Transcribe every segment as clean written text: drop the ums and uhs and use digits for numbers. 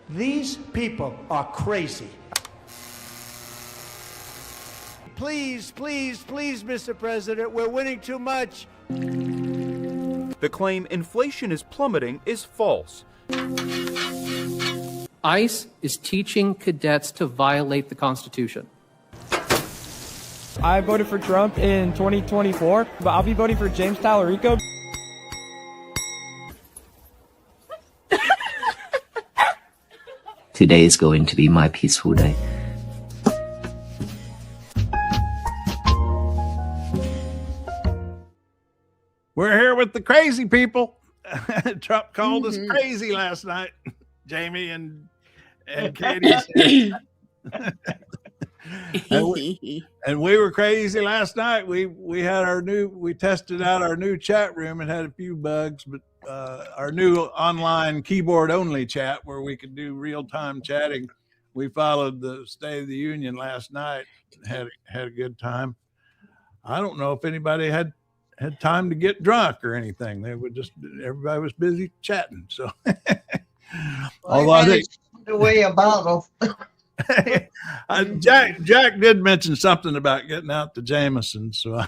These people are crazy. Please, please, please, Mr. President, we're winning too much. The claim inflation is plummeting is false. ICE is teaching cadets to violate the Constitution. I voted for Trump in 2024, but I'll be voting for James Talarico. Today is going to be my peaceful day. We're here with the crazy people. Trump called us crazy last night. Jamie and Katie. and we were crazy last night. We had we tested out our new chat room and had a few bugs, but our new online keyboard only chat where we could do real-time chatting. We followed the State of the Union last night, had a good time. I don't know if anybody had time to get drunk or anything. They were everybody was busy chatting. So although I think away a bottle. Jack did mention something about getting out to Jameson. So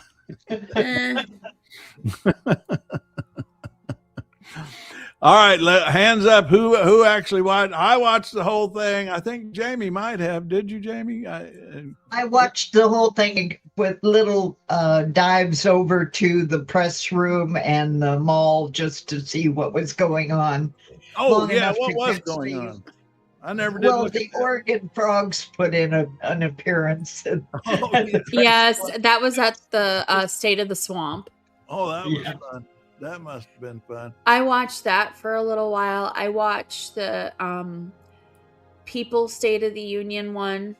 all right, hands up. Who actually watched? I watched the whole thing. I think Jamie might have. Did you, Jamie? I watched the whole thing with little dives over to the press room and the mall just to see what was going on. Oh, yeah. What was going on? I never did. Well, the Oregon Frogs put in an appearance. Yes, that was at the State of the Swamp. Oh, that was fun. That must have been fun. I watched that for a little while. I watched the People's State of the Union one.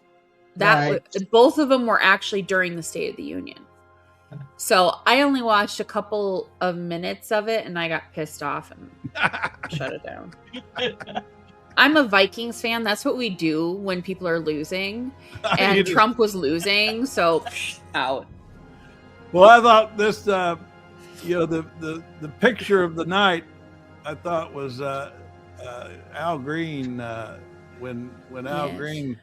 Both of them were actually during the State of the Union. So I only watched a couple of minutes of it and I got pissed off and shut it down. I'm a Vikings fan. That's what we do when people are losing. And Trump was losing, so out. Well, I thought this, the picture of the night, I thought was Al Green when Al Green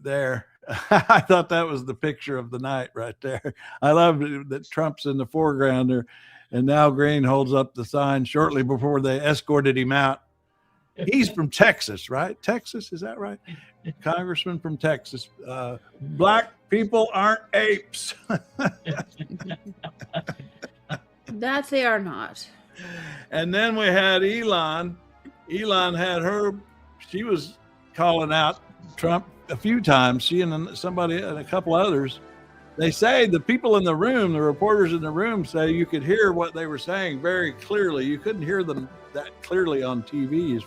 there. I thought that was the picture of the night right there. I love that Trump's in the foreground there, and Al Green holds up the sign shortly before they escorted him out. He's from Texas, right? Texas, is that right? Congressman from Texas. Black people aren't apes. That they are not. And then we had Ilhan. Ilhan had she was calling out Trump a few times. She and somebody and a couple others. They say the people in the room, the reporters in the room say you could hear what they were saying very clearly. You couldn't hear them that clearly on TV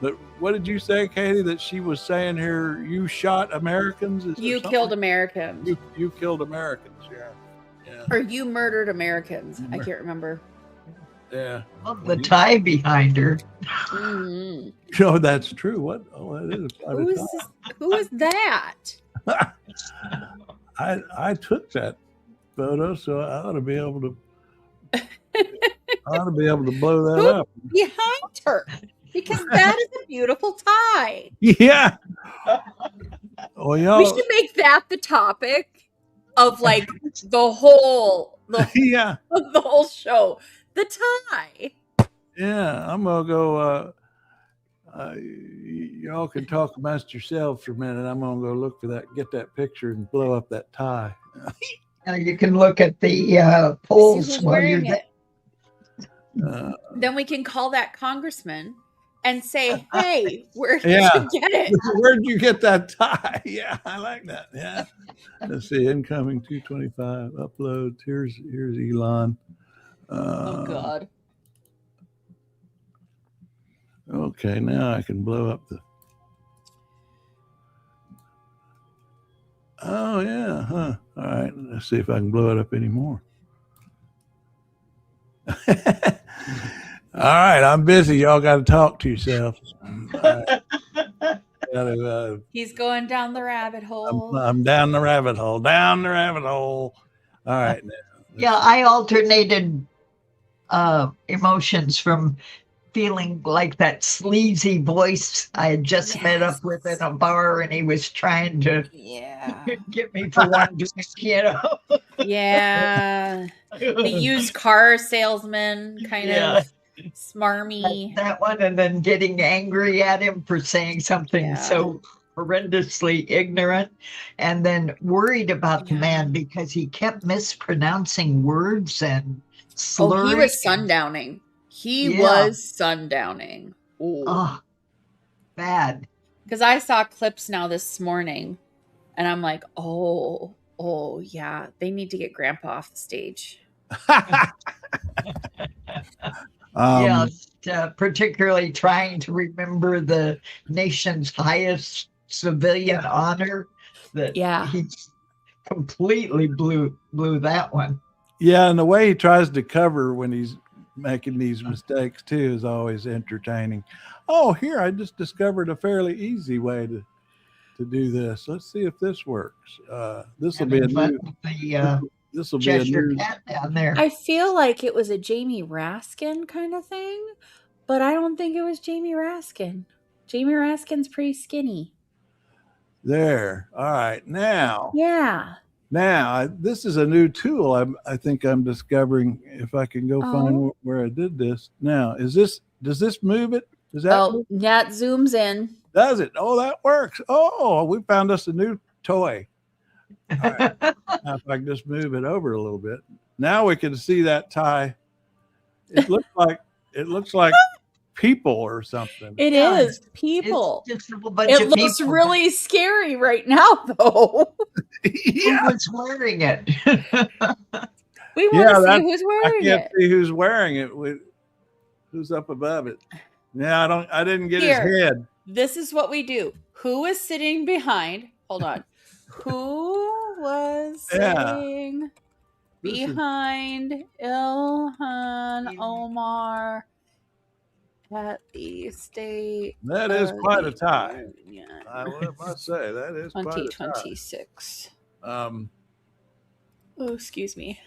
but what did you say, Katie, that she was saying here? You shot Americans? You killed Americans. You killed Americans, yeah. Or you murdered Americans. I can't remember. Yeah. The tie behind her. Mm-hmm. No, that's true. What? Oh, that is Who is that? I took that photo, so I ought to be able to. Blow that up behind her, because that is a beautiful tie. Yeah. Well, we should make that the topic of like the whole show. The tie. Yeah, I'm gonna go. Y'all can talk amongst yourselves for a minute. I'm gonna go look for that, get that picture, and blow up that tie. Now you can look at the polls while you're there. Then we can call that congressman and say, "Hey, where did you get it? Where'd you get that tie?" Yeah, I like that. Yeah. Let's see. Incoming 225 uploads. Here's Ilhan. Oh God. Okay, now I can blow up the. Oh yeah, huh? All right, let's see if I can blow it up anymore. All right, I'm busy. Y'all got to talk to yourselves. He's going down the rabbit hole. I'm down the rabbit hole. Down the rabbit hole. All right. Now, I alternated emotions from feeling like that sleazy voice I had just met up with in a bar, and he was trying to get me for one drink, Yeah. The used car salesman kind of smarmy. That one, and then getting angry at him for saying something so horrendously ignorant, and then worried about the man because he kept mispronouncing words and slurring. Oh, he was sundowning. He was sundowning. Ooh. Oh, bad. Because I saw clips now this morning, and I'm like, oh yeah, they need to get Grandpa off the stage. Particularly trying to remember the nation's highest civilian honor. That he completely blew that one. Yeah, and the way he tries to cover when he's making these mistakes too is always entertaining. Oh, here, I just discovered a fairly easy way to do this. Let's see if this works. This will be a new. This will be a new cat down there. I feel like it was a Jamie Raskin kind of thing, but I don't think it was Jamie Raskin. Jamie Raskin's pretty skinny. There. All right. Now. Yeah. Now, this is a new tool I think I'm discovering, if I can go find where I did this. Now, does this move it? Does that move? Yeah, it zooms in. Does it? Oh, that works. Oh, we found us a new toy. All right. Now, if I can just move it over a little bit. Now we can see that tie. It looks like people or something. It is people. It's just a bunch it of looks people. really scary right now, though. Who was wearing it? We want to see who's wearing it. I can't see who's wearing it. Who's up above it? Yeah, I didn't get his head. This is what we do. Who is sitting behind? Hold on. Who was sitting behind Ilhan Omar at the state? That is quite a tie. I must say that is quite a tie. 2026. Oh, excuse me.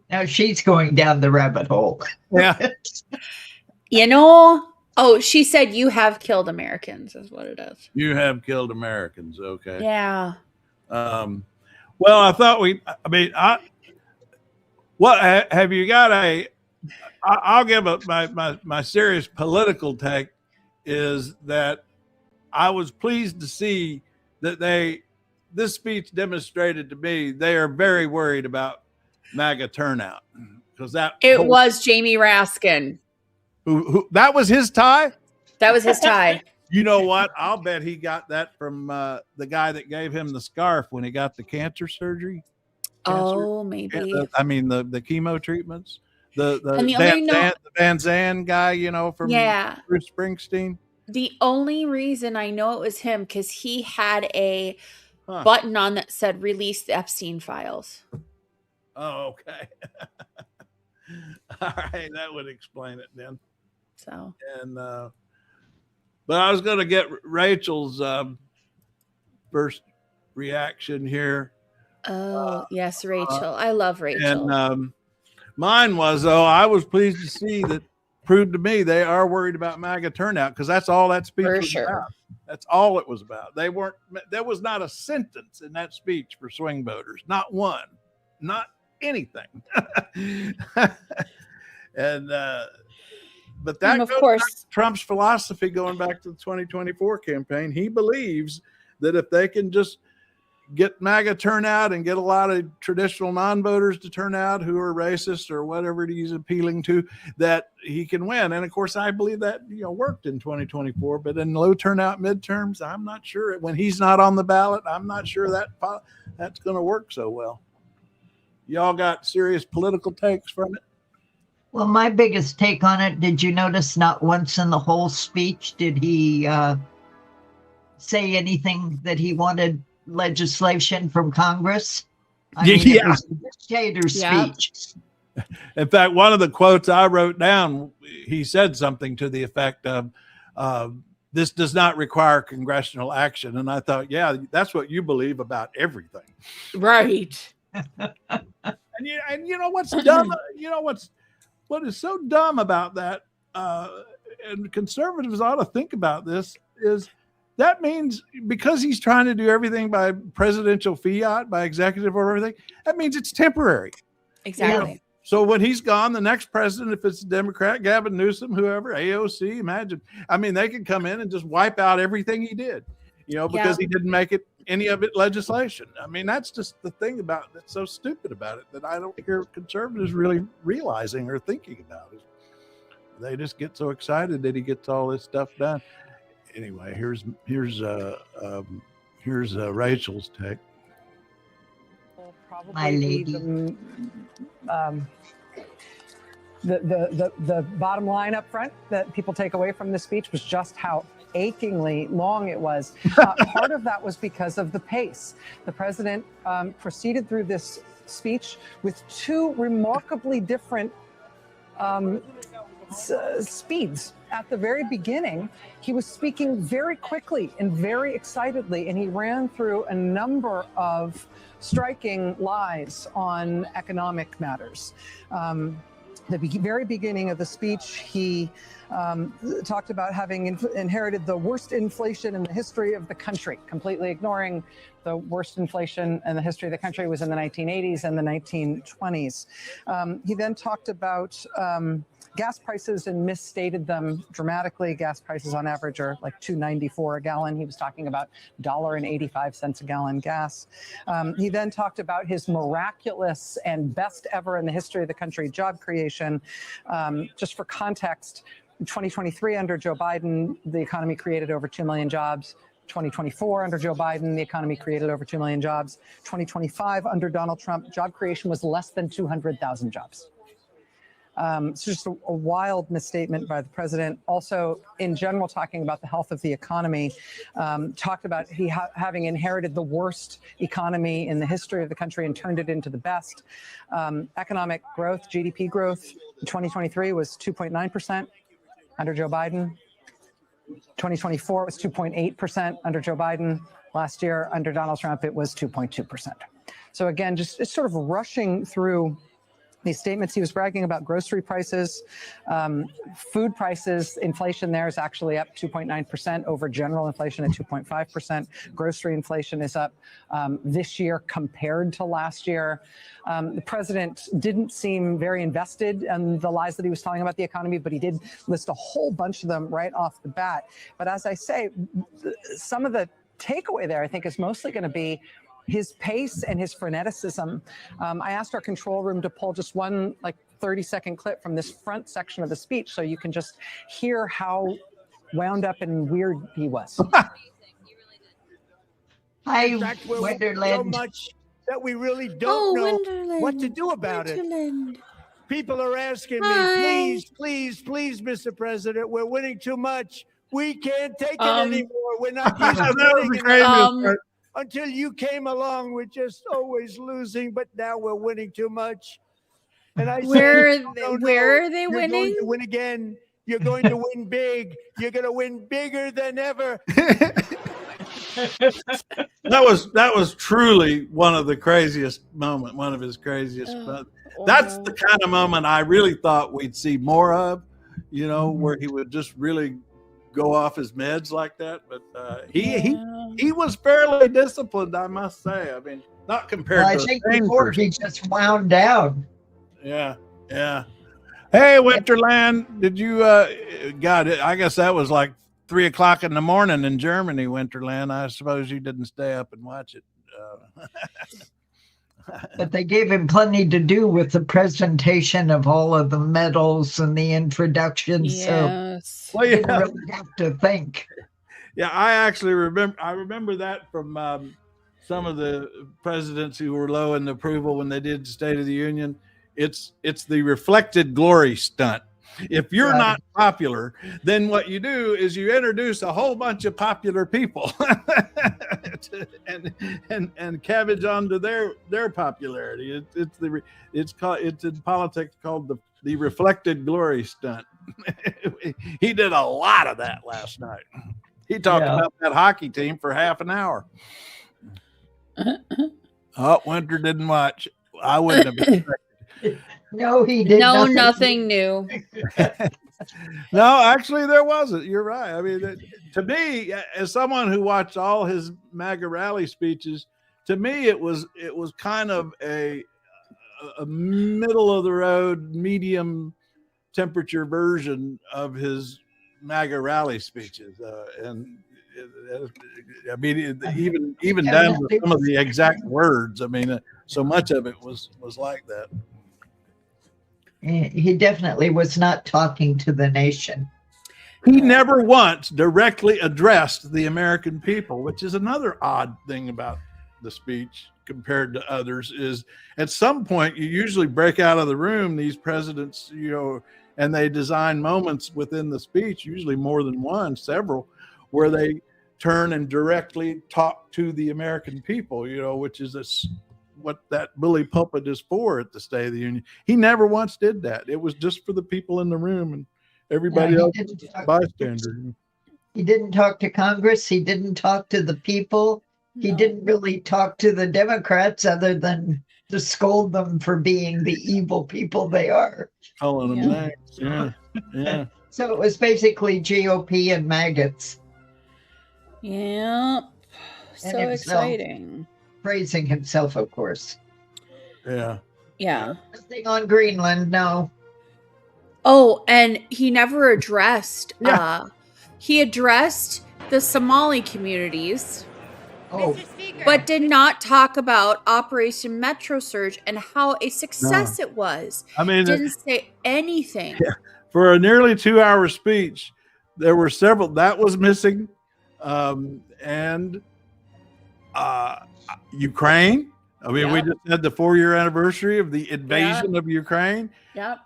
Now she's going down the rabbit hole. Yeah. She said you have killed Americans is what it is. You have killed Americans. Okay. Yeah. Well, I thought have you got I'll give my serious political take is that I was pleased to see that this speech demonstrated to me they are very worried about MAGA turnout because was Jamie Raskin. Who that was his tie? That was his tie. You know what? I'll bet he got that from the guy that gave him the scarf when he got the cancer surgery. Maybe. The chemo treatments. The the Van Zandt guy, from Bruce Springsteen. The only reason I know it was him because he had a button on that said "Release the Epstein files." Oh, okay. All right, that would explain it then. So, but I was going to get Rachel's first reaction here. Oh, yes, Rachel. I love Rachel. And mine was, I was pleased to see that proved to me they are worried about MAGA turnout because that's all that speech was about. That's all it was about. There was not a sentence in that speech for swing voters. Not one. Not anything. And but that of course Trump's philosophy going back to the 2024 campaign. He believes that if they can just get MAGA turnout and get a lot of traditional non-voters to turn out who are racist or whatever he's appealing to, that he can win. And of course, I believe that worked in 2024. But in low turnout midterms, I'm not sure when he's not on the ballot. I'm not sure that's going to work so well. Y'all got serious political takes from it? Well, my biggest take on it, did you notice not once in the whole speech did he say anything that he wanted legislation from Congress? It was a dictator speech. In fact, one of the quotes I wrote down, he said something to the effect of, this does not require congressional action. And I thought, that's what you believe about everything. Right. And you know what's dumb? What is so dumb about that and conservatives ought to think about this, is that means because he's trying to do everything by presidential fiat, by executive order, everything, that means it's temporary. Exactly. You know? So when he's gone, the next president, if it's a Democrat, Gavin Newsom, whoever, AOC, imagine. I mean, they could come in and just wipe out everything he did, you know, because he didn't make it any of it legislation. I mean, that's just the thing about that's so stupid about it that I don't hear conservatives really realizing or thinking about it. They just get so excited that he gets all this stuff done. Anyway, here's Rachel's take. My lady. The bottom line up front that people take away from this speech was just how achingly long it was. Part of that was because of the pace. The president proceeded through this speech with two remarkably different speeds. At the very beginning, he was speaking very quickly and very excitedly, and he ran through a number of striking lies on economic matters. The very beginning of the speech, he talked about having inherited the worst inflation in the history of the country, completely ignoring the worst inflation in the history of the country was in the 1980s and the 1920s. He then talked about gas prices and misstated them dramatically. Gas prices on average are like $2.94 a gallon. He was talking about $1.85 a gallon gas. He then talked about his miraculous and best ever in the history of the country job creation. Just for context, in 2023 under Joe Biden, the economy created over 2 million jobs. 2024 under Joe Biden, the economy created over 2 million jobs. 2025 under Donald Trump, job creation was less than 200,000 jobs. It's just a wild misstatement by the president. Also, in general, talking about the health of the economy, talked about having inherited the worst economy in the history of the country and turned it into the best. Economic growth, GDP growth, in 2023 was 2.9% under Joe Biden. 2024 was 2.8% under Joe Biden. Last year, under Donald Trump, it was 2.2%. So again, just it's sort of rushing through these statements. He was bragging about grocery prices, food prices. Inflation there is actually up 2.9% over general inflation at 2.5%. Grocery inflation is up this year compared to last year. The president didn't seem very invested in the lies that he was telling about the economy, but he did list a whole bunch of them right off the bat. But as I say, some of the takeaway there, I think, is mostly going to be his pace and his freneticism. I asked our control room to pull just one 30-second clip from this front section of the speech so you can just hear how wound up and weird he was. Hi, fact, so Wonderland. much that we really don't know what to do about it. People are asking me, please, Mr. President, we're winning too much. We can't take it anymore. We're not used to winning. Until you came along, we're just always losing, but now we're winning too much. And I where say, where are they you're winning? going to win again. You're going to win big. You're going to win bigger than ever. That was truly one of the craziest moments, one of his craziest. That's the kind of moment I really thought we'd see more of, you know, where he would just really go off his meds like that. But he was fairly disciplined, I must say. I mean, not compared to I think before he just wound down. Yeah. Hey, Winterland, did you God, I guess that was like 3 o'clock in the morning in Germany, Winterland. I suppose you didn't stay up and watch it. But they gave him plenty to do with the presentation of all of the medals and the introduction. Yes. So you didn't really have to think. Yeah, I actually remember that from some of the presidents who were low in approval when they did the State of the Union. It's the reflected glory stunt. If you're not popular, then what you do is you introduce a whole bunch of popular people and cabbage onto their popularity. It's in politics called the reflected glory stunt. He did a lot of that last night. He talked about that hockey team for half an hour. Oh, Winter didn't watch. I wouldn't have expected. No, he did nothing new. No, actually, there wasn't. You're right. I mean, to me, as someone who watched all his MAGA rally speeches, to me, it was kind of a middle of the road, medium temperature version of his MAGA rally speeches, and I mean, even down to some of the exact words. I mean, so much of it was like that. He definitely was not talking to the nation. He never once directly addressed the American people, which is another odd thing about the speech compared to others. Is at some point you usually break out of the room, these presidents, and they design moments within the speech, usually more than one, several, where they turn and directly talk to the American people, which is what that bully pulpit is for at the State of the Union. He never once did that. It was just for the people in the room and everybody else was a bystander. He didn't talk to Congress. He didn't talk to the people. He didn't really talk to the Democrats other than to scold them for being the evil people they are. Calling them names. Yeah. So it was basically GOP and maggots. Yeah. So exciting. Praising himself, of course. Yeah. Nothing on Greenland, no. Oh, and he never addressed, he addressed the Somali communities, but did not talk about Operation Metro Surge and how a success it was. I mean, didn't say anything. Yeah. For a nearly 2-hour speech, there were several that was missing, and Ukraine. I mean, we just had the 4-year anniversary of the invasion of Ukraine. Yep.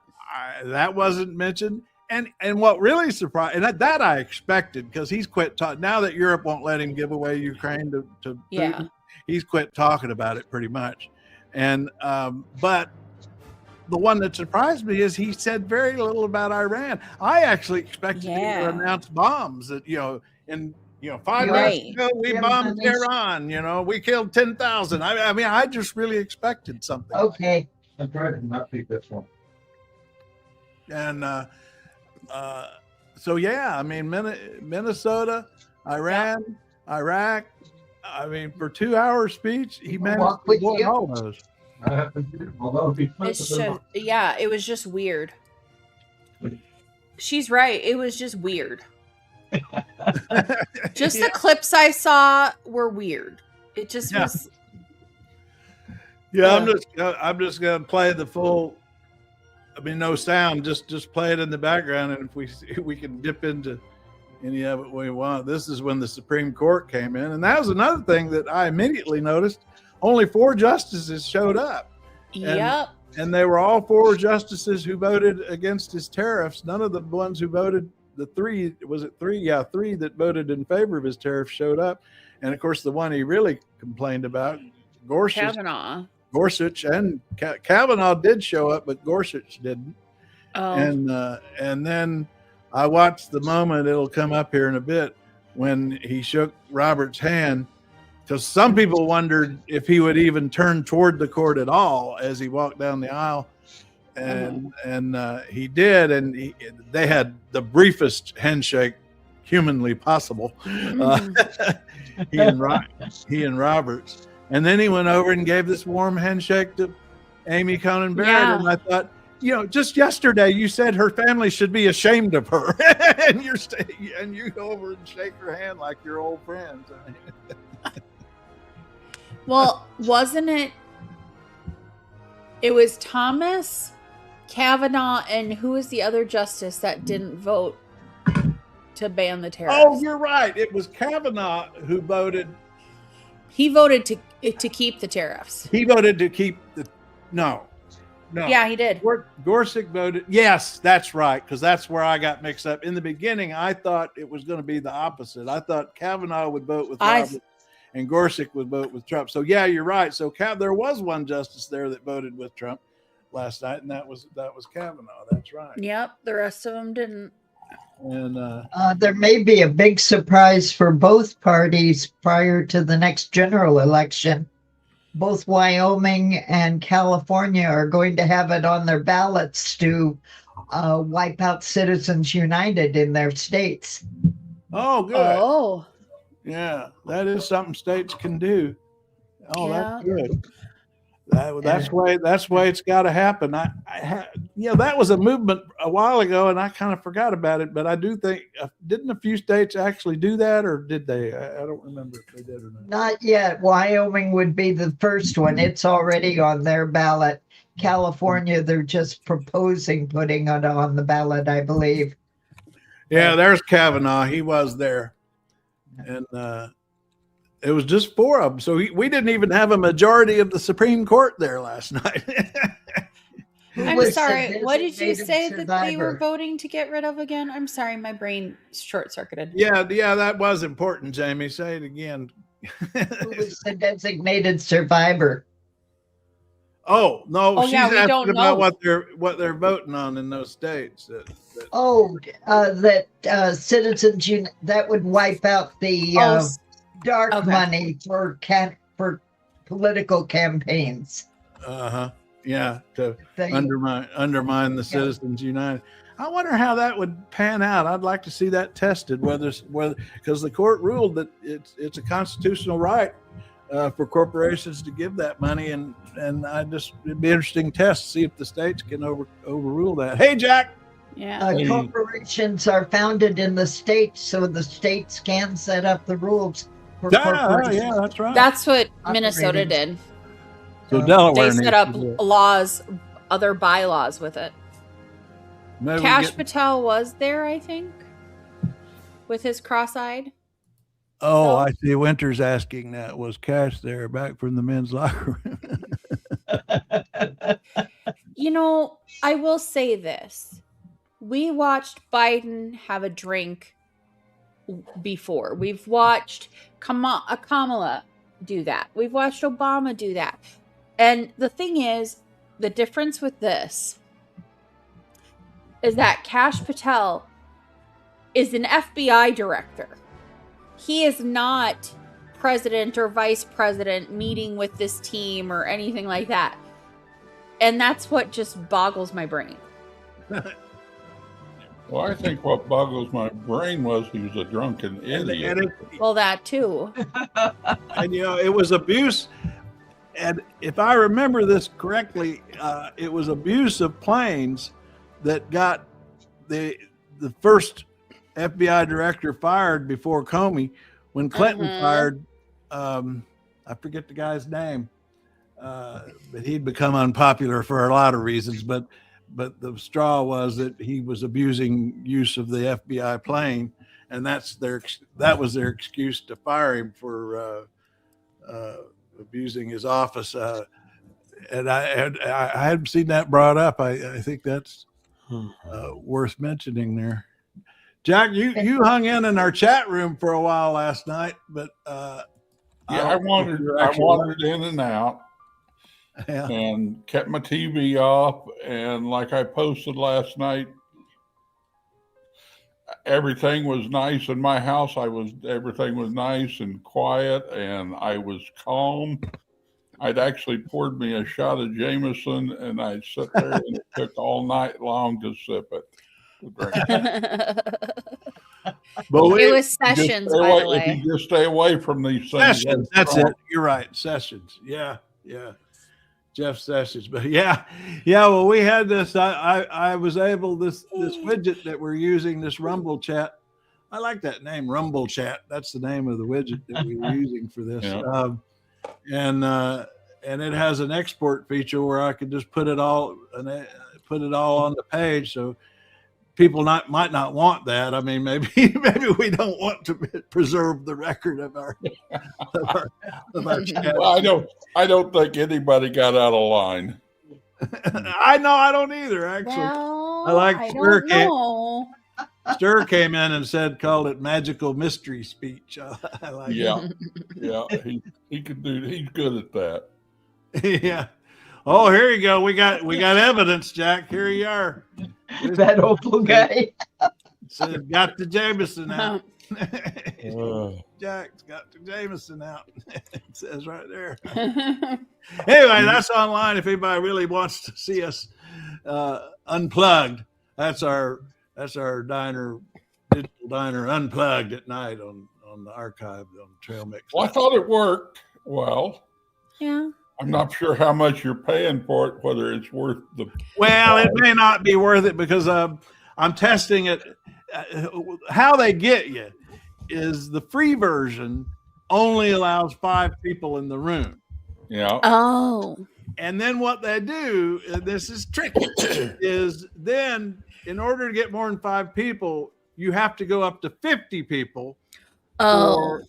That wasn't mentioned. And what really surprised, and that I expected, because he's quit talking. Now that Europe won't let him give away Ukraine to Putin, he's quit talking about it pretty much. And but the one that surprised me is he said very little about Iran. I actually expected him to announce bombs that, in 5 years ago, we bombed Iran, we killed 10,000. I mean, I just really expected something. Okay. I'm trying to not take this one. And so, I mean, Minnesota, Iran, Iraq. I mean, for 2-hour speech, he managed to avoid all those. It's just, it was just weird. She's right. It was just weird. Just the clips I saw were weird. It just was. Yeah, I'm just gonna play the full. I mean, no sound. Just play it in the background, and if we can dip into any of it we want. This is when the Supreme Court came in, and that was another thing that I immediately noticed. Only 4 justices showed up. And they were all 4 justices who voted against his tariffs. None of the ones who voted, the 3, was it 3? Yeah, 3 that voted in favor of his tariffs showed up. And of course, the one he really complained about, Gorsuch and Kavanaugh did show up, but Gorsuch didn't. And then I watched the moment, it'll come up here in a bit, when he shook Robert's hand, because some people wondered if he would even turn toward the court at all as he walked down the aisle. And he did, and they had the briefest handshake humanly possible. He and Roberts. And then he went over and gave this warm handshake to Amy Coney Barrett. And I thought, just yesterday you said her family should be ashamed of her, and you go over and shake her hand like your old friends. Well, wasn't it? It was Thomas, Kavanaugh, and who was the other justice that didn't vote to ban the tariffs? Oh, you're right. It was Kavanaugh who voted. He voted to keep the tariffs. He voted to keep the no. Yeah, he did. Gorsuch voted. Yes, that's right, because that's where I got mixed up. In the beginning, I thought it was going to be the opposite. I thought Kavanaugh would vote with Roberts and Gorsuch would vote with Trump. So yeah, you're right. So there was one justice there that voted with Trump last night, and that was Kavanaugh. That's right. Yep, the rest of them didn't. And there may be a big surprise for both parties prior to the next general election. Both Wyoming and California are going to have it on their ballots to wipe out Citizens United in their states. Oh, good. Oh, Yeah, that is something states can do. Oh, yeah. that's good. That's why it's got to happen. That was a movement a while ago, and I kind of forgot about it. But I do think didn't a few states actually do that, or did they? I don't remember if they did or not. Not yet. Wyoming would be the first one. It's already on their ballot. California, they're just proposing putting it on the ballot, I believe. Yeah, there's Kavanaugh. He was there, and it was just 4 of them. So we didn't even have a majority of the Supreme Court there last night. I'm sorry. What did you say that they were voting to get rid of again? I'm sorry, my brain short-circuited. Yeah, that was important, Jamie. Say it again. Who was the designated survivor? Oh no, she's we asking don't about know. what they're voting on in those states. Citizens that would wipe out the dark money for political campaigns. Yeah, to undermine the Citizens United. I wonder how that would pan out. I'd like to see that tested, whether because the court ruled that it's a constitutional right for corporations to give that money, and it'd be an interesting test to see if the states can overrule that. Hey, Jack. Yeah. Corporations are founded in the states, so the states can set up the rules for corporations. Yeah, that's right. That's what Minnesota did. So Delaware they set up laws, other bylaws with it. Maybe Kash Patel was there, I think, with his cross-eyed. Oh, I see. Winter's asking that. Was Cash there back from the men's locker room? I will say this. We watched Biden have a drink before. We've watched Kamala do that. We've watched Obama do that. And the thing is, the difference with this is that Kash Patel is an FBI director. He is not president or vice president meeting with this team or anything like that. And that's what just boggles my brain. Well, I think what boggles my brain was he was a drunken idiot. Well, that too. And, it was abuse. And if I remember this correctly, it was abuse of planes that got the first FBI director fired before Comey. When Clinton fired, I forget the guy's name, but he'd become unpopular for a lot of reasons. But the straw was that he was abusing use of the FBI plane, and that was their excuse to fire him for abusing his office. And I hadn't seen that brought up. I think that's worth mentioning there. Jack, you hung in our chat room for a while last night, but I wandered in and out. Yeah. And kept my TV off, and like I posted last night, everything was nice in my house. Everything was nice and quiet, and I was calm. I'd actually poured me a shot of Jameson, and I'd sit there, and it took all night long to sip it. But it was Sessions, by the way. If you just stay away from these things. Sessions, that's it. You're right. Sessions. Yeah. Jeff Sessions. But well, we had this. I was able this widget that we're using, this Rumble Chat. I like that name, Rumble Chat. That's the name of the widget that we were using for this. Yeah. And it has an export feature where I could just put it all on the page. So people might not want that. I mean, maybe we don't want to preserve the record of our chat. Well, I don't think anybody got out of line. I know, I don't either. Actually, well, Stir came in and called it magical mystery speech. I like it. Yeah, he could do. He's good at that. Yeah. Oh, here you go. We got evidence, Jack. Here you are. That old guy. So got the Jameson out. Jack's got the Jameson out. It says right there. Anyway, that's online if anybody really wants to see us unplugged. That's our diner, digital diner unplugged at night on the archive on Trail Mix. Well, I thought it worked well. Yeah. I'm not sure how much you're paying for it, whether it's worth the. Well, it may not be worth it because I'm testing it. How they get you is the free version only allows 5 people in the room. Yeah. Oh. And then what they do, and this is tricky, is then in order to get more than 5 people, you have to go up to 50 people for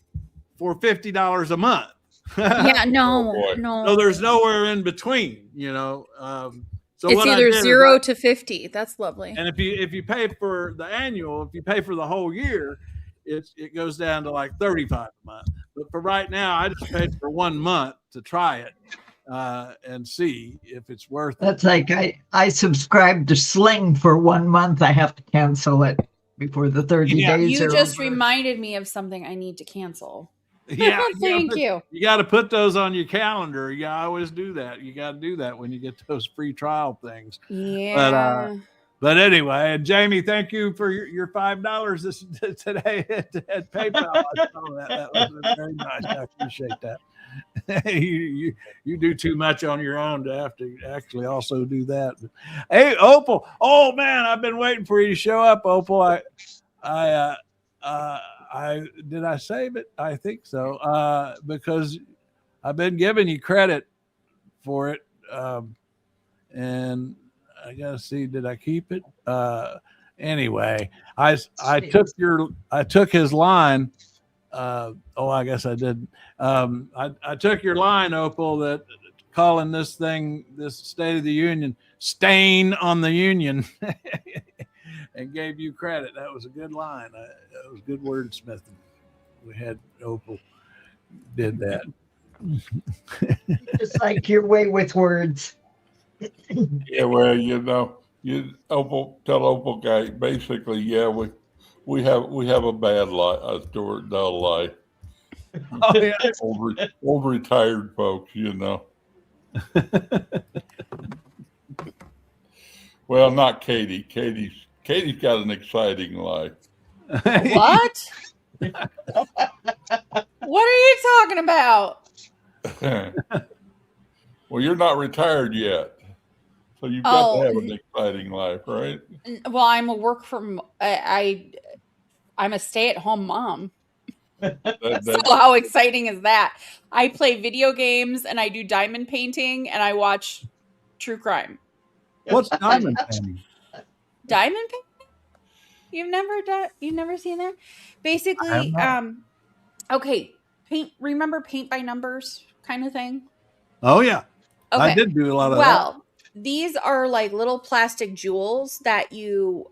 $50 a month. Yeah, no. So there's nowhere in between, So it's either 0 to 50. That's lovely. And if you pay for the annual, if you pay for the whole year, it goes down to like $35 a month. But for right now, I just paid for 1 month to try it and see if it's worth it. That's like I subscribed to Sling for 1 month. I have to cancel it before the 30 days. You are just over. reminded me of something I need to cancel. Yeah, Thank you. You got to put those on your calendar. Yeah, I always do that. You got to do that when you get those free trial things. Yeah. But anyway, and Jamie, thank you for your $5 today at PayPal. I saw that. That was very nice. I appreciate that. you do too much on your own to have to actually also do that. But, hey, Opal. Oh man, I've been waiting for you to show up, Opal. I did I save it? I think so. Because I've been giving you credit for it. And I gotta see, did I keep it? Anyway, I took his line. I guess I did. I took your line, Opal, that calling this State of the Union stain on the Union. And gave you credit. That was a good line. That was good wordsmithing. We had Opal did that. Just like your way with words. Yeah, well, Opal, tell Opal guy basically, yeah, we have a bad life, a dull life. Oh yeah, old retired folks, Well, not Katie. Katie's got an exciting life. What? What are you talking about? Well, you're not retired yet, so you've got to have an exciting life, right? Well, I'm a stay-at-home mom. So how exciting is that? I play video games and I do diamond painting and I watch true crime. What's diamond painting? Diamond painting? You've never seen that? Basically, okay, remember paint by numbers kind of thing? Oh yeah. Okay. I did do a lot of that. Well, these are like little plastic jewels that you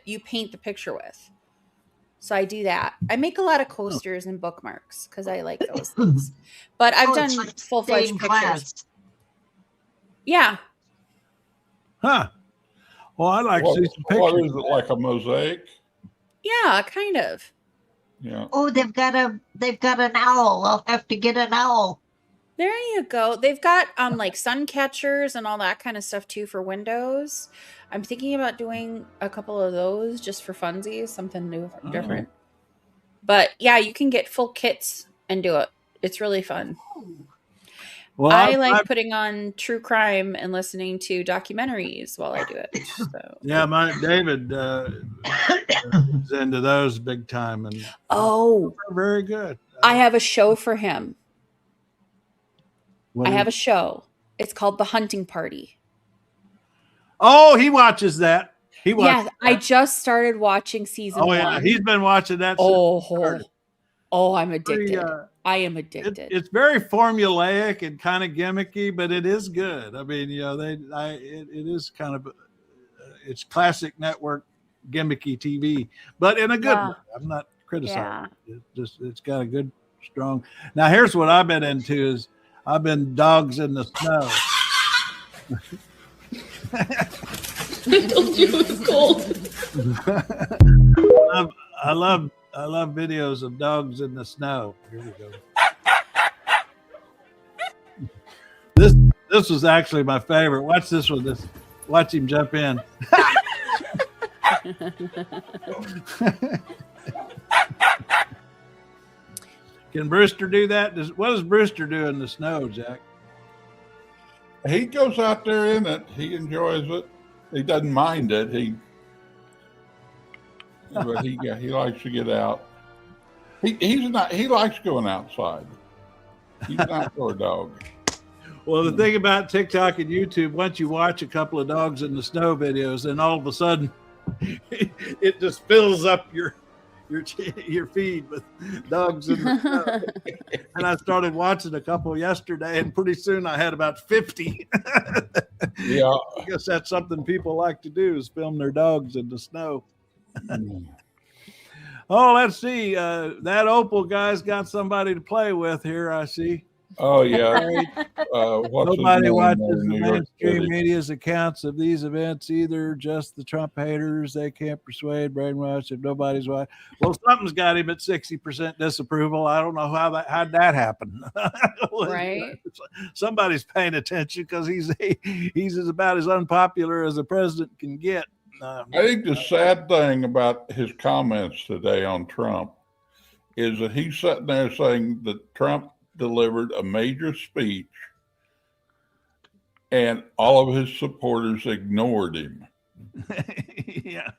you paint the picture with. So I do that. I make a lot of coasters and bookmarks because I like those things. But I've done like full-fledged pictures. Class. Yeah. Huh. Well, I'd like to see some pictures. What is it, like a mosaic? Yeah, kind of. Yeah. Oh, they've got an owl. I'll have to get an owl. There you go. They've got like sun catchers and all that kind of stuff too for windows. I'm thinking about doing a couple of those just for funsies, something new, different. But yeah, you can get full kits and do it. It's really fun. Well, I like putting on true crime and listening to documentaries while I do it. So. Yeah, David is into those big time, and they're very good. I have a show for him. I have a show. It's called The Hunting Party. Oh, he watches that. Yeah, I just started watching season 1. Yeah, he's been watching that. I'm addicted. I am addicted. It's very formulaic and kind of gimmicky, but it is good. I mean, it is kind of it's classic network gimmicky TV, but in a good way. I'm not criticizing. Yeah. It's got a good, strong. Now, here's what I've been into is I've been dogs in the snow. I told you it was cold. I love videos of dogs in the snow. Here we go. This was actually my favorite. Watch this one. Watch him jump in. Can Brewster do that? What does Brewster do in the snow, Jack? He goes out there in it. He enjoys it. He doesn't mind it. But he likes to get out. He likes going outside. He's an outdoor dog. Well, the thing about TikTok and YouTube, once you watch a couple of dogs in the snow videos, then all of a sudden it just fills up your feed with dogs in the snow. And I started watching a couple yesterday, and pretty soon I had about 50. Yeah, I guess that's something people like to do, is film their dogs in the snow. Oh, let's see. That Opal guy's got somebody to play with here, I see. Oh, yeah. Nobody watches the mainstream media's accounts of these events either. Just the Trump haters. They can't persuade, brainwash if nobody's watching. Well, something's got him at 60% disapproval. I don't know how'd that happen. Right. Somebody's paying attention, because he's about as unpopular as a president can get. I think the sad thing about his comments today on Trump is that he's sitting there saying that Trump delivered a major speech and all of his supporters ignored him. Yeah.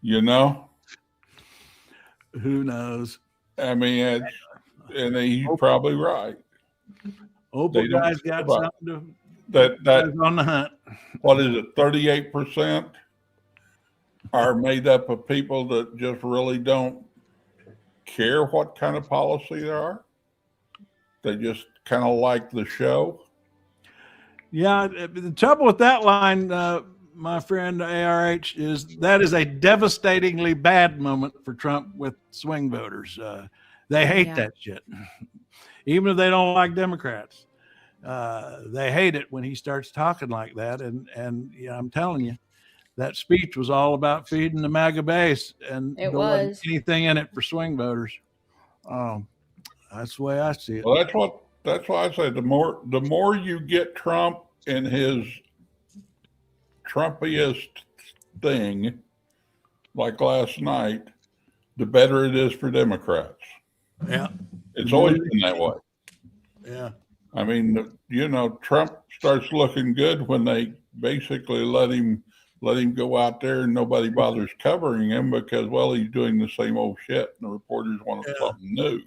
You know? Who knows? I mean, and he's probably right. Opal guy's got something that on the hunt. What is it? 38% are made up of people that just really don't care what kind of policy there are. They just kind of like the show. Yeah, the trouble with that line, my friend ARH, is that is a devastatingly bad moment for Trump with swing voters. They hate that shit. Even if they don't like Democrats, they hate it when he starts talking like that. And yeah, I'm telling you, that speech was all about feeding the MAGA base, and there wasn't anything in it for swing voters. That's the way I see it. Well, that's why I say the more you get Trump in his Trumpiest thing, like last night, the better it is for Democrats. Yeah. It's always been that way. Yeah. I mean, Trump starts looking good when they basically let him go out there and nobody bothers covering him because, well, he's doing the same old shit and the reporters want something new.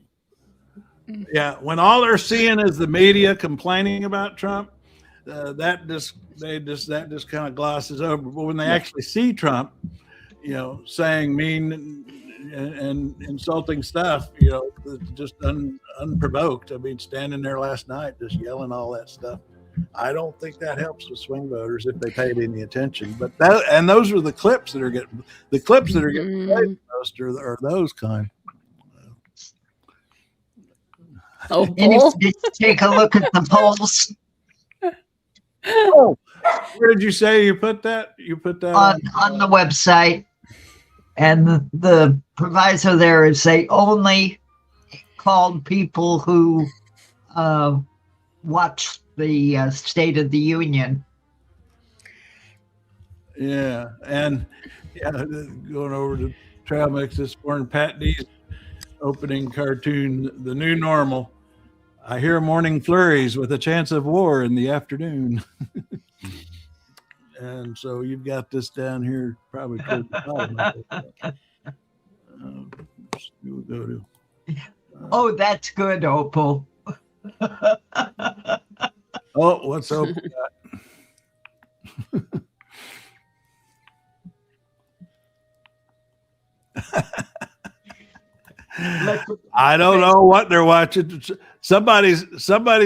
Yeah, when all they're seeing is the media complaining about Trump, that just kind of glosses over. But when they actually see Trump, saying mean and insulting stuff, just unprovoked. I mean, standing there last night just yelling all that stuff. I don't think that helps with swing voters if they paid any attention. But those are the clips that are getting played the most are those kind. Take a look at the polls. Oh, where did you say you put that? You put that on the website, and the proviso there is they only called people who watch the State of the Union. Yeah, and going over to Trail Mix this morning, Pat D's opening cartoon, The New Normal. I hear morning flurries with a chance of war in the afternoon. And so you've got this down here probably close to the we'll go to. Oh, that's good, Opal. Oh, what's Opal got? I don't know what they're watching. Somebody's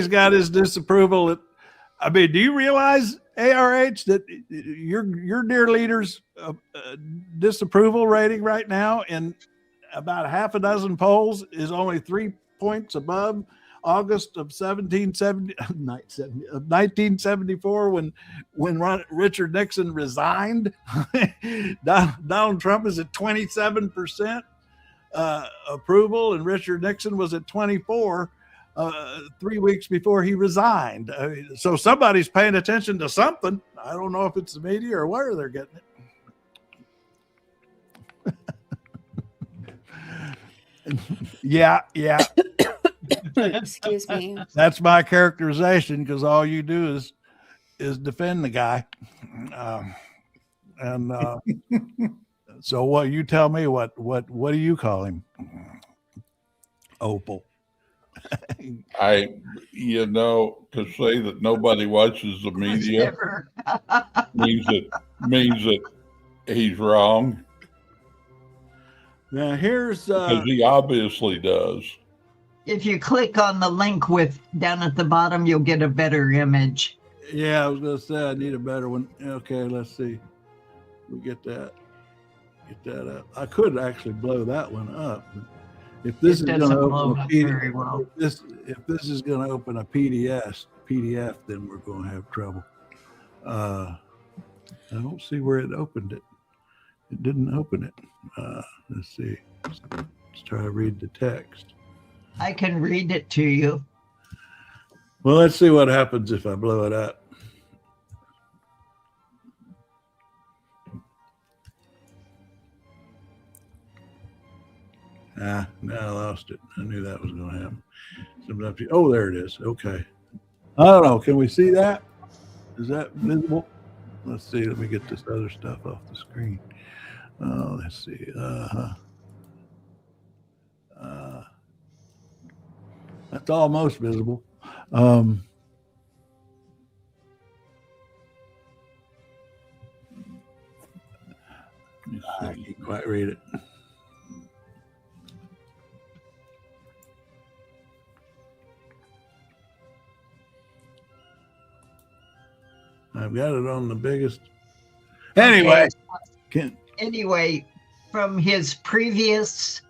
got his disapproval. I mean, do you realize, ARH, that your dear leader's disapproval rating right now in about half a dozen polls is only 3 points above August of 1974 when Richard Nixon resigned? Donald Trump is at 27% approval, and Richard Nixon was at 24%. 3 weeks before he resigned. So somebody's paying attention to something. I don't know if it's the media or where they're getting it. Yeah. Excuse me. That's my characterization, because all you do is defend the guy. So what you tell me, what do you call him? Opal. To say that nobody watches the media means that he's wrong. Now here's because he obviously does. If you click on the link down at the bottom, you'll get a better image. Yeah, I was gonna say I need a better one. Okay, let's see. We get that up. I could actually blow that one up. If this is going to open a PDF, well. if this is going to open a PDF, then we're going to have trouble. I don't see where it opened it. It didn't open it. Let's see. Let's try to read the text. I can read it to you. Well, let's see what happens if I blow it up. Now I lost it. I knew that was going to happen. Oh, there it is. Okay. I don't know. Can we see that? Is that visible? Let's see. Let me get this other stuff off the screen. Let's see. That's almost visible. I can't quite read it. I've got it on the biggest. Anyway. Anyway, from his previous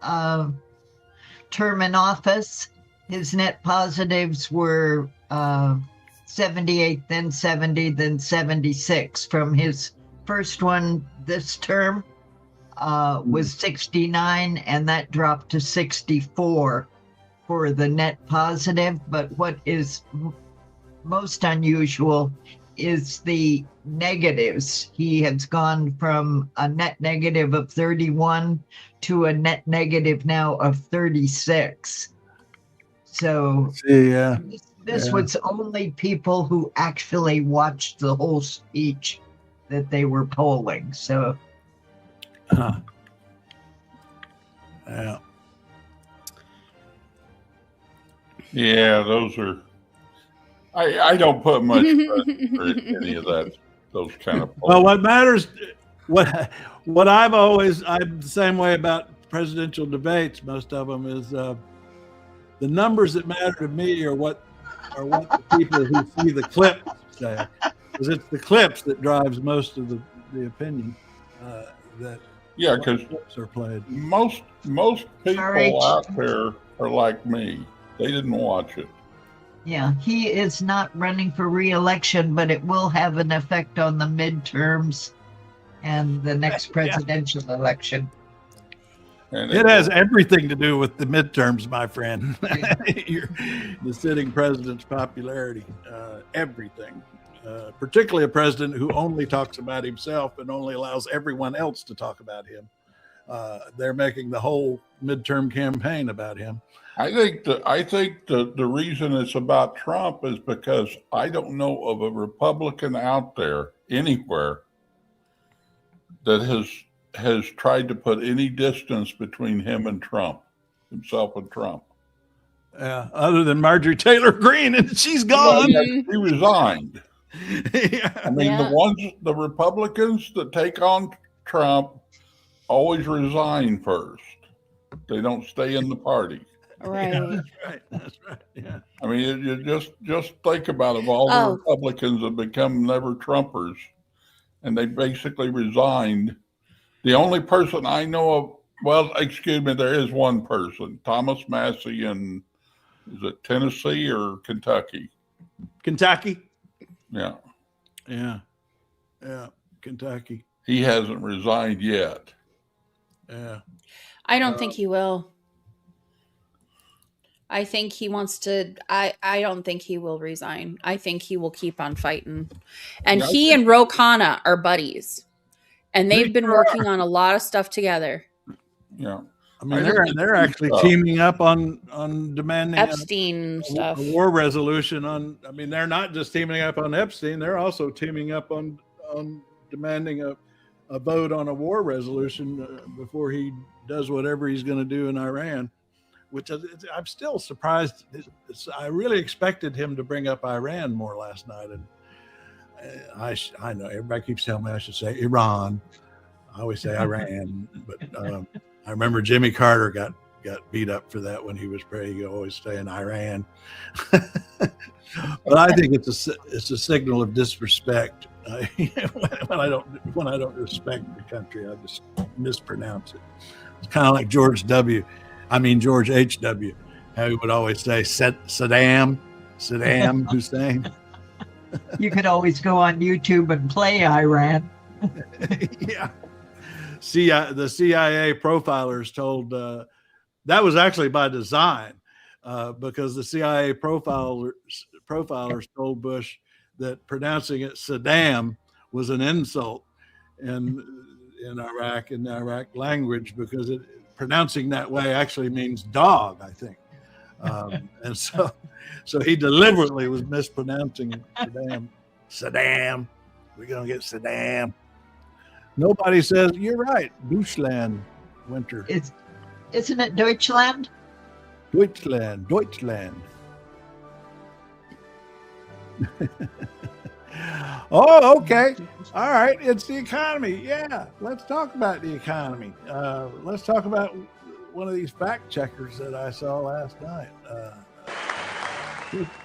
term in office, his net positives were 78, then 70, then 76. From his first one this term was 69, and that dropped to 64 for the net positive. But what is most unusual is the negatives. He has gone from a net negative of 31 to a net negative now of 36. So this was only people who actually watched the whole speech that they were polling. So yeah, those are. I don't put much credit for any of that. Those kind of polls. Well, what matters, what I'm the same way about presidential debates. Most of them is the numbers that matter to me are what the people who see the clips say, because it's the clips that drives most of the opinion that. Yeah, because are played. Most people out there are like me. They didn't watch it. Yeah, he is not running for re-election, but it will have an effect on the midterms and the next presidential election. And it has everything to do with the midterms, my friend. The sitting president's popularity, everything. Particularly a president who only talks about himself and only allows everyone else to talk about him. They're making the whole midterm campaign about him. I think the reason it's about Trump is because I don't know of a Republican out there anywhere that has tried to put any distance between himself and Trump. Yeah, other than Marjorie Taylor Greene, and she's gone. She resigned. I mean, the Republicans that take on Trump always resign first. They don't stay in the party. Right. Yeah, that's right. Yeah. I mean, you just think about it. All the Republicans have become never Trumpers, and they basically resigned. The only person I know of, well, excuse me, there is one person, Thomas Massey in, is it Tennessee or Kentucky? Kentucky. Yeah. Kentucky. He hasn't resigned yet. Yeah. I don't think he will. I think he wants to. I don't think he will resign. I think he will keep on fighting. And he and Ro Khanna are buddies, and they've been working on a lot of stuff together. Yeah. I mean, they're actually teaming up on demanding Epstein stuff, a war resolution on. I mean, they're not just teaming up on Epstein; they're also teaming up on demanding a vote on a war resolution before he does whatever he's going to do in Iran. Which I'm still surprised. I really expected him to bring up Iran more last night, and I know everybody keeps telling me I should say Iran. I always say Iran, but I remember Jimmy Carter got beat up for that when he was praying. He always saying Iran. But I think it's a signal of disrespect. When I don't respect the country, I just mispronounce it. It's kind of like George H.W., how he would always say Saddam Hussein. You could always go on YouTube and play Iran. Yeah. The CIA profilers told, that was actually by design, because the CIA profilers told Bush that pronouncing it Saddam was an insult in Iraq, in the Iraq language, because pronouncing that way actually means dog, I think. And so he deliberately was mispronouncing Saddam. We're going to get Saddam. Nobody says, you're right, Deutschland, Winter. Isn't it Deutschland? Deutschland. Oh, okay. All right. It's the economy. Yeah. Let's talk about the economy. Let's talk about one of these fact checkers that I saw last night.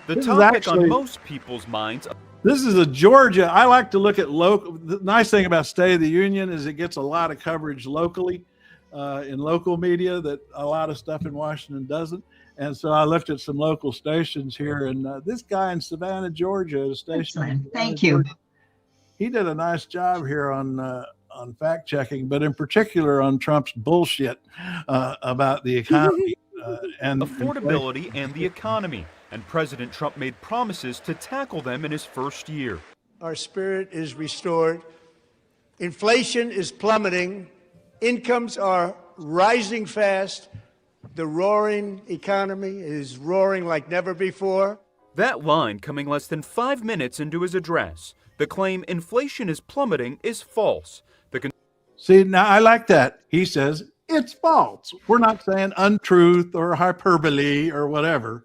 The topic on most people's minds. This is a Georgia. I like to look at local. The nice thing about State of the Union is it gets a lot of coverage locally, in local media that a lot of stuff in Washington doesn't. And so I looked at some local stations here, and this guy in Savannah, Georgia, a station. Thank you. He did a nice job here on fact checking, but in particular on Trump's bullshit about the economy and affordability and the economy. And President Trump made promises to tackle them in his first year. Our spirit is restored. Inflation is plummeting. Incomes are rising fast. The roaring economy is roaring like never before. That line coming less than 5 minutes into his address. The claim inflation is plummeting is false. See, now I like that. He says it's false. We're not saying untruth or hyperbole or whatever.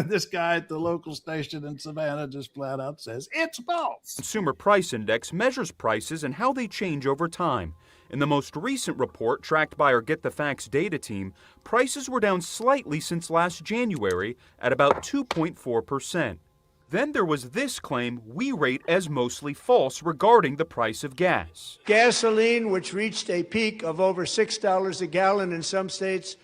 This guy at the local station in Savannah just flat out says it's false. Consumer Price Index measures prices and how they change over time. In the most recent report tracked by our Get the Facts data team, prices were down slightly since last January at about 2.4%. Then there was this claim we rate as mostly false regarding the price of gas. Gasoline, which reached a peak of over $6 a gallon in some states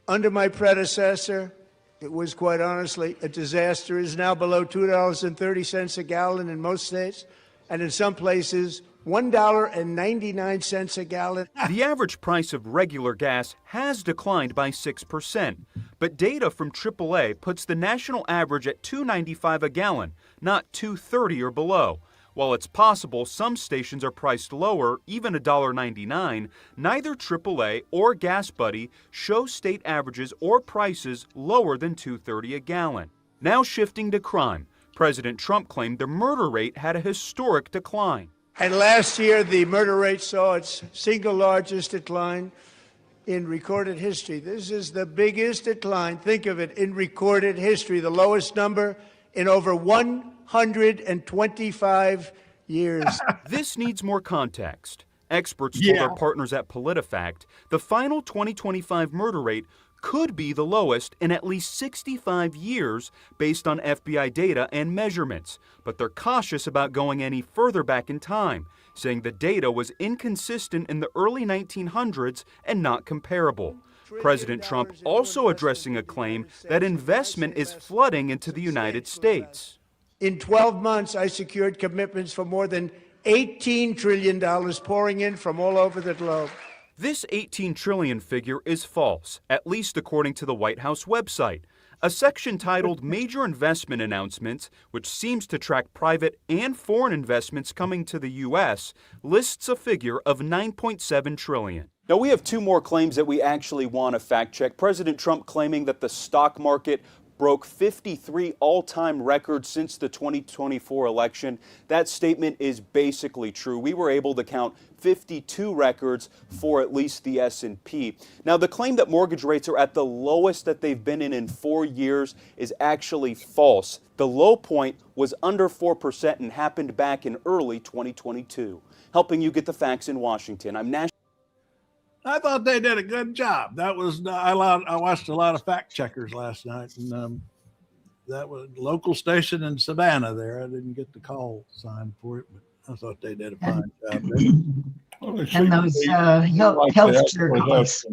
under my predecessor, it was quite honestly a disaster, is now below $2.30 a gallon in most states, and in some places $1.99 a gallon. The average price of regular gas has declined by 6%, but data from AAA puts the national average at $2.95 a gallon, not $2.30 or below. While it's possible some stations are priced lower, even $1.99, neither AAA or Gas Buddy show state averages or prices lower than $2.30 a gallon. Now shifting to crime, President Trump claimed the murder rate had a historic decline. And last year, the murder rate saw its single largest decline in recorded history. This is the biggest decline, think of it, in recorded history, the lowest number in over 125 years. This needs more context. Experts told our partners at PolitiFact the final 2025 murder rate could be the lowest in at least 65 years based on FBI data and measurements, but they're cautious about going any further back in time, saying the data was inconsistent in the early 1900s and not comparable. President Trump also addressing a claim that investment is flooding into the United States. In 12 months, I secured commitments for more than $18 trillion pouring in from all over the globe. This 18 trillion figure is false, at least according to the White House website. A section titled Major Investment Announcements, which seems to track private and foreign investments coming to the U.S., lists a figure of 9.7 trillion. Now, we have two more claims that we actually want to fact check. President Trump claiming that the stock market broke 53 all-time records since the 2024 election. That statement is basically true. We were able to count 52 records for at least the S&P. Now, the claim that mortgage rates are at the lowest that they've been in 4 years is actually false. The low point was under 4% and happened back in early 2022. Helping you get the facts in Washington, I'm National. I thought they did a good job. That was I watched a lot of fact checkers last night, and that was a local station in Savannah. There, I didn't get the call sign for it, but I thought they did a fine job. And those health journalists,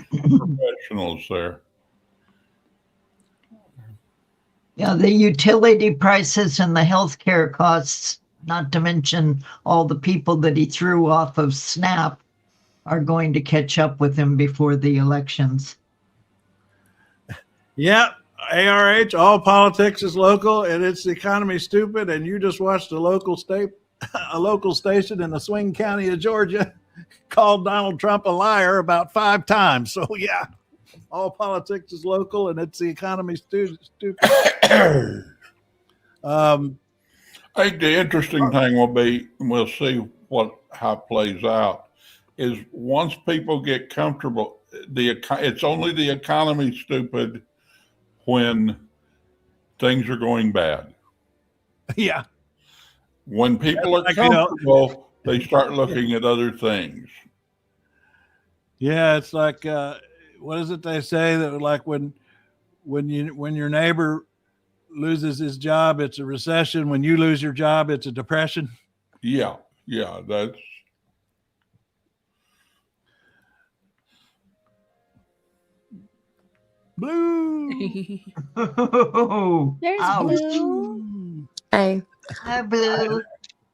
professionals there. Yeah, the utility prices and the healthcare costs, not to mention all the people that he threw off of SNAP, are going to catch up with him before the elections. Yeah, ARH, all politics is local, and it's the economy stupid. And you just watched a local station in the swing county of Georgia called Donald Trump a liar about 5 times. So yeah, all politics is local, and it's the economy stupid. I think the interesting thing will be, and we'll see how it plays out, is once people get comfortable, it's only the economy stupid when things are going bad. Yeah. When people are comfortable, they start looking at other things. Yeah, it's like what is it they say that like when your neighbor loses his job, it's a recession. When you lose your job, it's a depression. Yeah, that's. Blue. There's Ouch. Blue. Hey. Hi, Blue.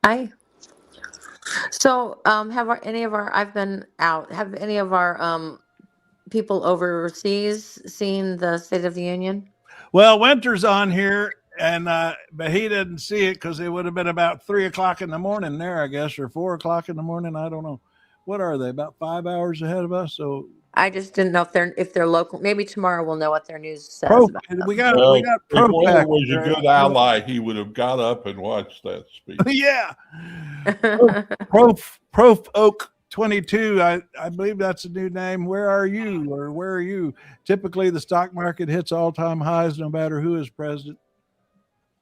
Hi. So, have any of our people overseas seen the State of the Union? Well, Winter's on here, and but he didn't see it because it would have been about 3 o'clock in the morning there, I guess, or 4 o'clock in the morning. I don't know. What are they? About 5 hours ahead of us. So I just didn't know if they're local. Maybe tomorrow we'll know what their news says about them. We got if Winter was a good ally, he would have got up and watched that speech. Yeah. Prof Oak 22. I believe that's a new name. Where are you? Or where are you? Typically, the stock market hits all-time highs no matter who is president.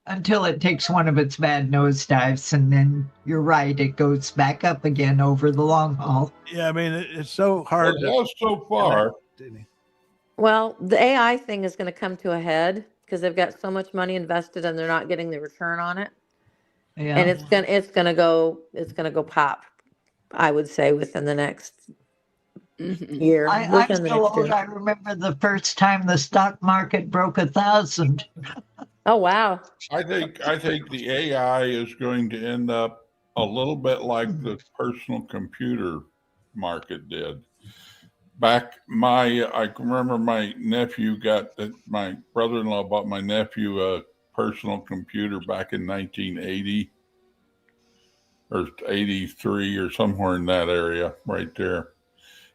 Until it takes one of its bad nosedives, and then you're right, it goes back up again over the long haul. Yeah, I mean, it's so hard. So far. Well, the AI thing is going to come to a head because they've got so much money invested and they're not getting the return on it. Yeah. And it's gonna go pop, I would say, within the next year. I'm so old, I remember the first time the stock market broke 1,000. Oh wow! I think the AI is going to end up a little bit like the personal computer market did. I can remember my brother-in-law bought my nephew a personal computer back in 1980 or 83 or somewhere in that area right there.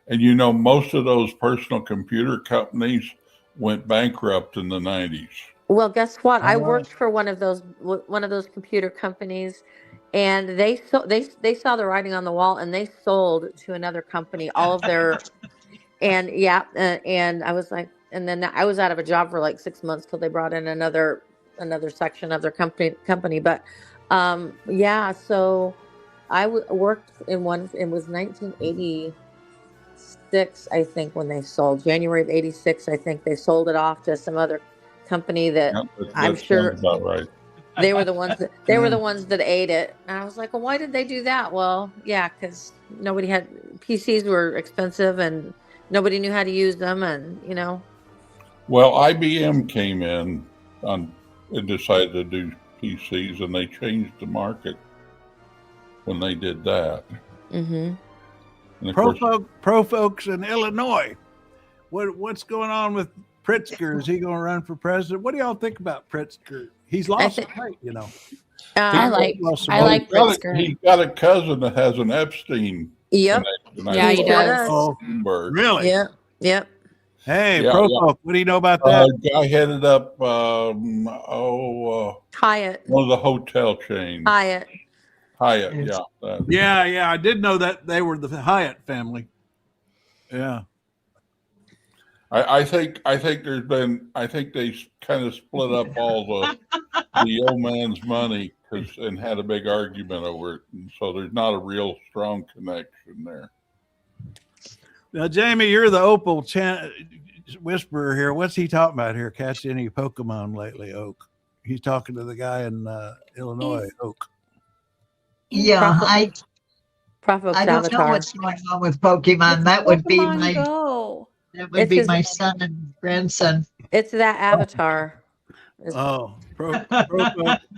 And most of those personal computer companies went bankrupt in the 90s. Well, guess what? I worked for one of those computer companies, and they saw the writing on the wall, and they sold to another company all of their, and I was like, and then I was out of a job for like 6 months till they brought in another section of their company. But so I worked in one. It was 1986, I think, when they sold. January of '86, I think they sold it off to some other company that I'm sure about right. They were the ones that ate it. And I was like, well, why did they do that? Well, yeah, because nobody had PCs were expensive and nobody knew how to use them, and Well, IBM came in and decided to do PCs, and they changed the market when they did that. Mm-hmm. Pro folks in Illinois. What's going on with Pritzker? Is he going to run for president? What do y'all think about Pritzker? He's lost some weight, you know. I like Pritzker. He's got a cousin that has an Epstein. Yep. Yeah, he does. Oh, really? Yep. Yep. Hey, Pro folk, what do you know about that? Guy headed up Hyatt. one of the hotel chains. Hyatt, Yeah. I did know that they were the Hyatt family. Yeah. I think there's been. I think they kind of split up all the old man's money and had a big argument over it, and so there's not a real strong connection there. Now, Jamie, you're the Opal whisperer here. What's he talking about here? Catch any Pokemon lately, Oak? He's talking to the guy in Illinois, Oak. Yeah, I don't know Avatar. what's going on with Pokemon. That would be my Go. that would be my son and grandson. It's that Avatar. Oh,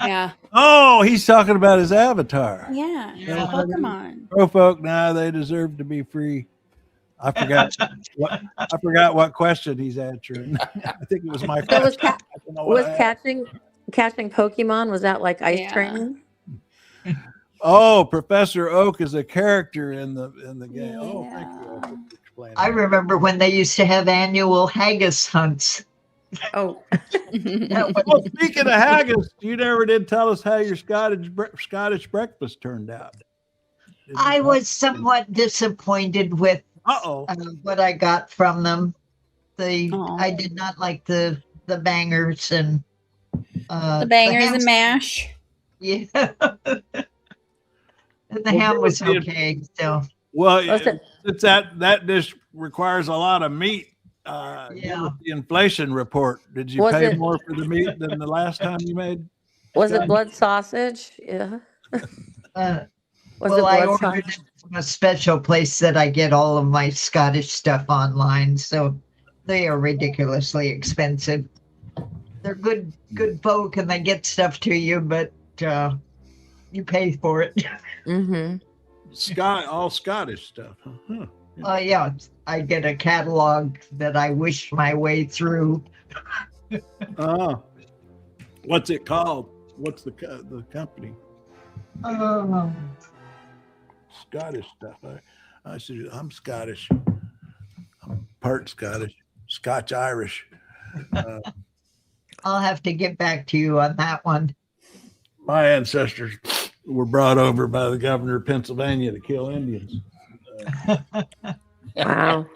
Yeah. Oh, he's talking about his avatar. Yeah. Pokemon. Pro folk, now they deserve to be free. I forgot what question he's answering. I think it was my question. Was catching Pokemon, was that like ice training? Oh, Professor Oak is a character in the game. Oh, thank you, Oak, for explaining. I remember when they used to have annual haggis hunts. Oh. Well, speaking of haggis, you never did tell us how your Scottish breakfast turned out. I was somewhat disappointed with what I got from them. I did not like the bangers and the bangers and mash. Yeah. And the ham was okay. So since that dish requires a lot of meat. The inflation report. Did you pay more for the meat than the last time you made? Was it blood sausage? Yeah. I ordered it from a special place that I get all of my Scottish stuff online, so they are ridiculously expensive. They're good folk, and they get stuff to you, but you pay for it. Mm-hmm. All Scottish stuff. Huh. Yeah, I get a catalog that I wish my way through. What's it called? What's the company? Scottish stuff. I'm Scottish. I'm part Scottish, Scotch Irish. I'll have to get back to you on that one. My ancestors were brought over by the governor of Pennsylvania to kill Indians. Wow.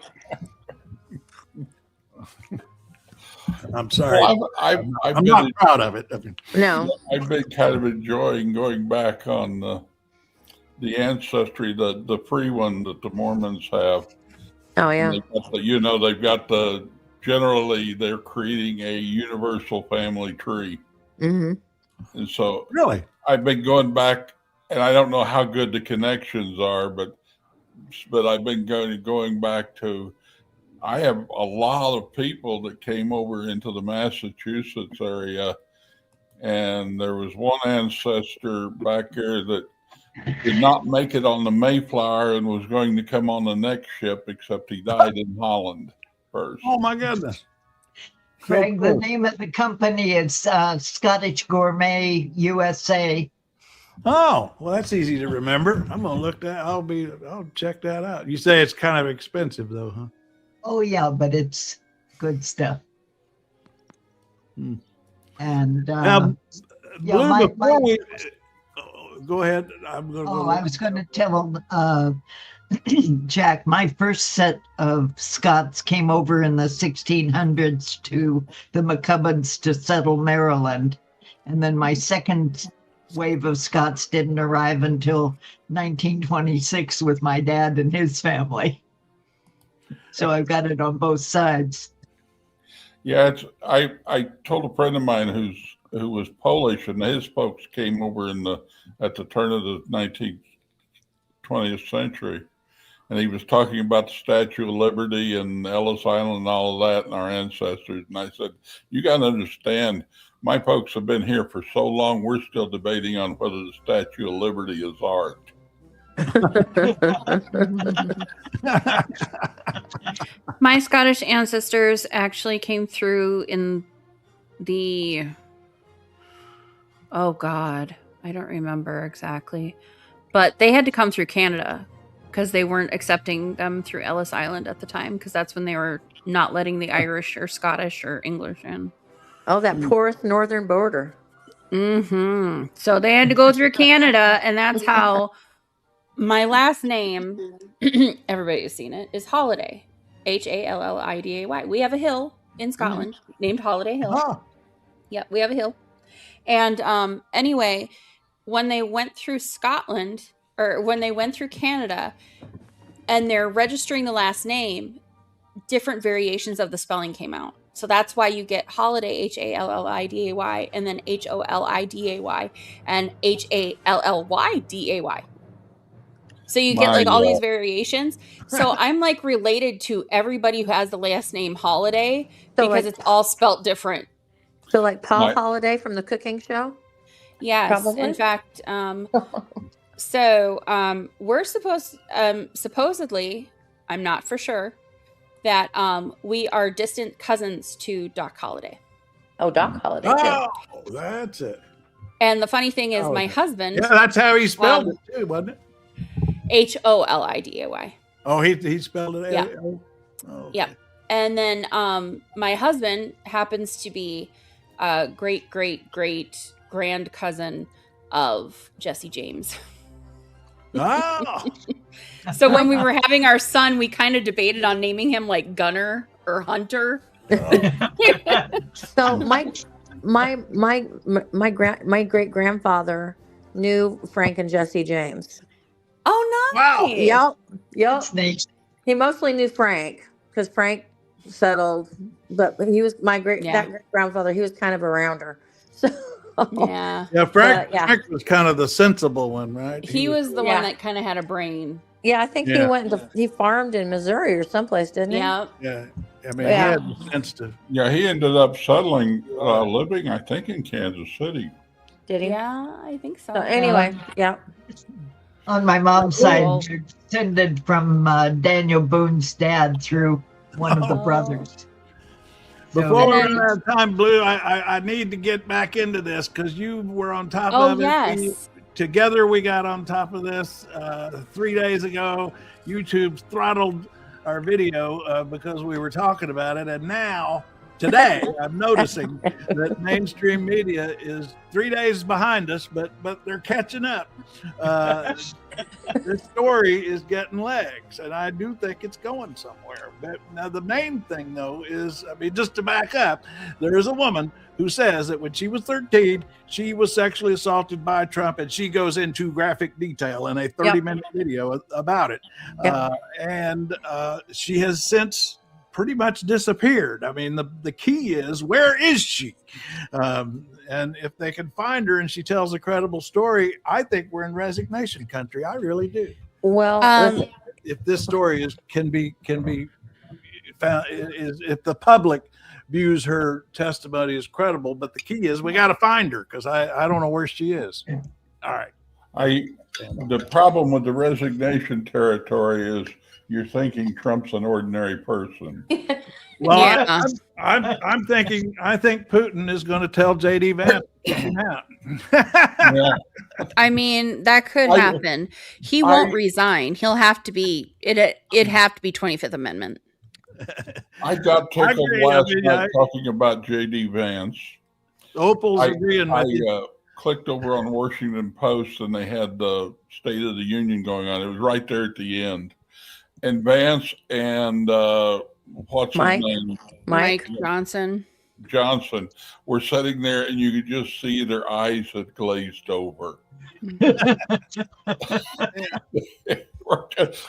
I'm sorry. Well, I'm not proud of it. No. I've been kind of enjoying going back on the ancestry, the free one that the Mormons have. Oh, yeah. They've got generally they're creating a universal family tree. Mm-hmm. And so really, I've been going back, and I don't know how good the connections are, but I've been going back to. I have a lot of people that came over into the Massachusetts area, and there was one ancestor back there that did not make it on the Mayflower and was going to come on the next ship, except he died in Holland first. Oh my goodness. Greg, the name of the company is Scottish Gourmet USA. Oh, well, that's easy to remember. I'm gonna look that. I'll check that out. You say it's kind of expensive, though, huh? Oh yeah, but it's good stuff. And now, yeah, go ahead. I was going to tell Jack, my first set of Scots came over in the 1600s to the McCubbins to settle Maryland. And then my second wave of Scots didn't arrive until 1926 with my dad and his family. So I've got it on both sides. Yeah, I told a friend of mine who was Polish, and his folks came over at the turn of the 20th century, and he was talking about the Statue of Liberty and Ellis Island and all of that and our ancestors. And I said, you got to understand, my folks have been here for so long, we're still debating on whether the Statue of Liberty is art. My Scottish ancestors actually came through in the, oh God, I don't remember exactly, but they had to come through Canada because they weren't accepting them through Ellis Island at the time, because that's when they were not letting the Irish or Scottish or English in. Oh, that porous northern border. So they had to go through Canada, and that's how my last name, everybody has seen it, is Holiday. Halliday. We have a hill in Scotland named Holiday Hill. Oh. Yep, we have a hill. And anyway, when they went through Scotland, or when they went through Canada, and they're registering the last name, different variations of the spelling came out. So that's why you get Holiday, Halliday, and then Holiday, and Halllyday. So you get like all these variations. So I'm like related to everybody who has the last name Holiday, because it's all spelt different. So like Paul Holiday from the cooking show? Yes. Probably. In fact, so we're supposedly, I'm not for sure, that we are distant cousins to Doc Holliday. Oh, Doc Holliday. Oh, that's it. And the funny thing is, my husband. Yeah, that's how he spelled it too, wasn't it? Holliday. Oh, he spelled it. Yeah. Oh, okay. Yeah. And then my husband happens to be a great grand cousin of Jesse James. Oh. So when we were having our son, we kind of debated on naming him like Gunner or Hunter. So my great grandfather knew Frank and Jesse James. Oh, nice. Wow. Yep. He mostly knew Frank because Frank settled, but he was my great grandfather. He was kind of a rounder. So yeah. Frank was kind of the sensible one, right? He was the one that kind of had a brain. Yeah, I think he farmed in Missouri or someplace, didn't he? Yeah. Yeah. I mean, he had the sense to. Yeah, he ended up settling, living, I think, in Kansas City. Did he? Yeah, I think so. So anyway, On my mom's side, descended from Daniel Boone's dad through one of the brothers. Before we run out of time, Blue, I need to get back into this because you were on top of it. Yes. Together we got on top of this 3 days ago. YouTube throttled our video because we were talking about it. And now, today, I'm noticing that mainstream media is 3 days behind us, but they're catching up. This story is getting legs, and I do think it's going somewhere. But now the main thing, though, is, I mean, just to back up, there is a woman who says that when she was 13, she was sexually assaulted by Trump, and she goes into graphic detail in a 30-minute video about it. And she has since pretty much disappeared. I mean, the key is, where is she? And if they can find her and she tells a credible story, I think we're in resignation country. I really do. Well, if this story can be found, if the public views her testimony as credible, but the key is we got to find her because I don't know where she is. All right. The problem with the resignation territory is you're thinking Trump's an ordinary person. Well, I'm thinking. I think Putin is going to tell JD Vance to kick him out. I mean, that could happen. He won't resign. He'll have to be. It'd have to be 25th Amendment. I got tickled last night talking about JD Vance. Opal's agreeing with you. I clicked over on Washington Post and they had the State of the Union going on. It was right there at the end. And Vance and what's his name? Mike Johnson were sitting there, and you could just see their eyes had glazed over.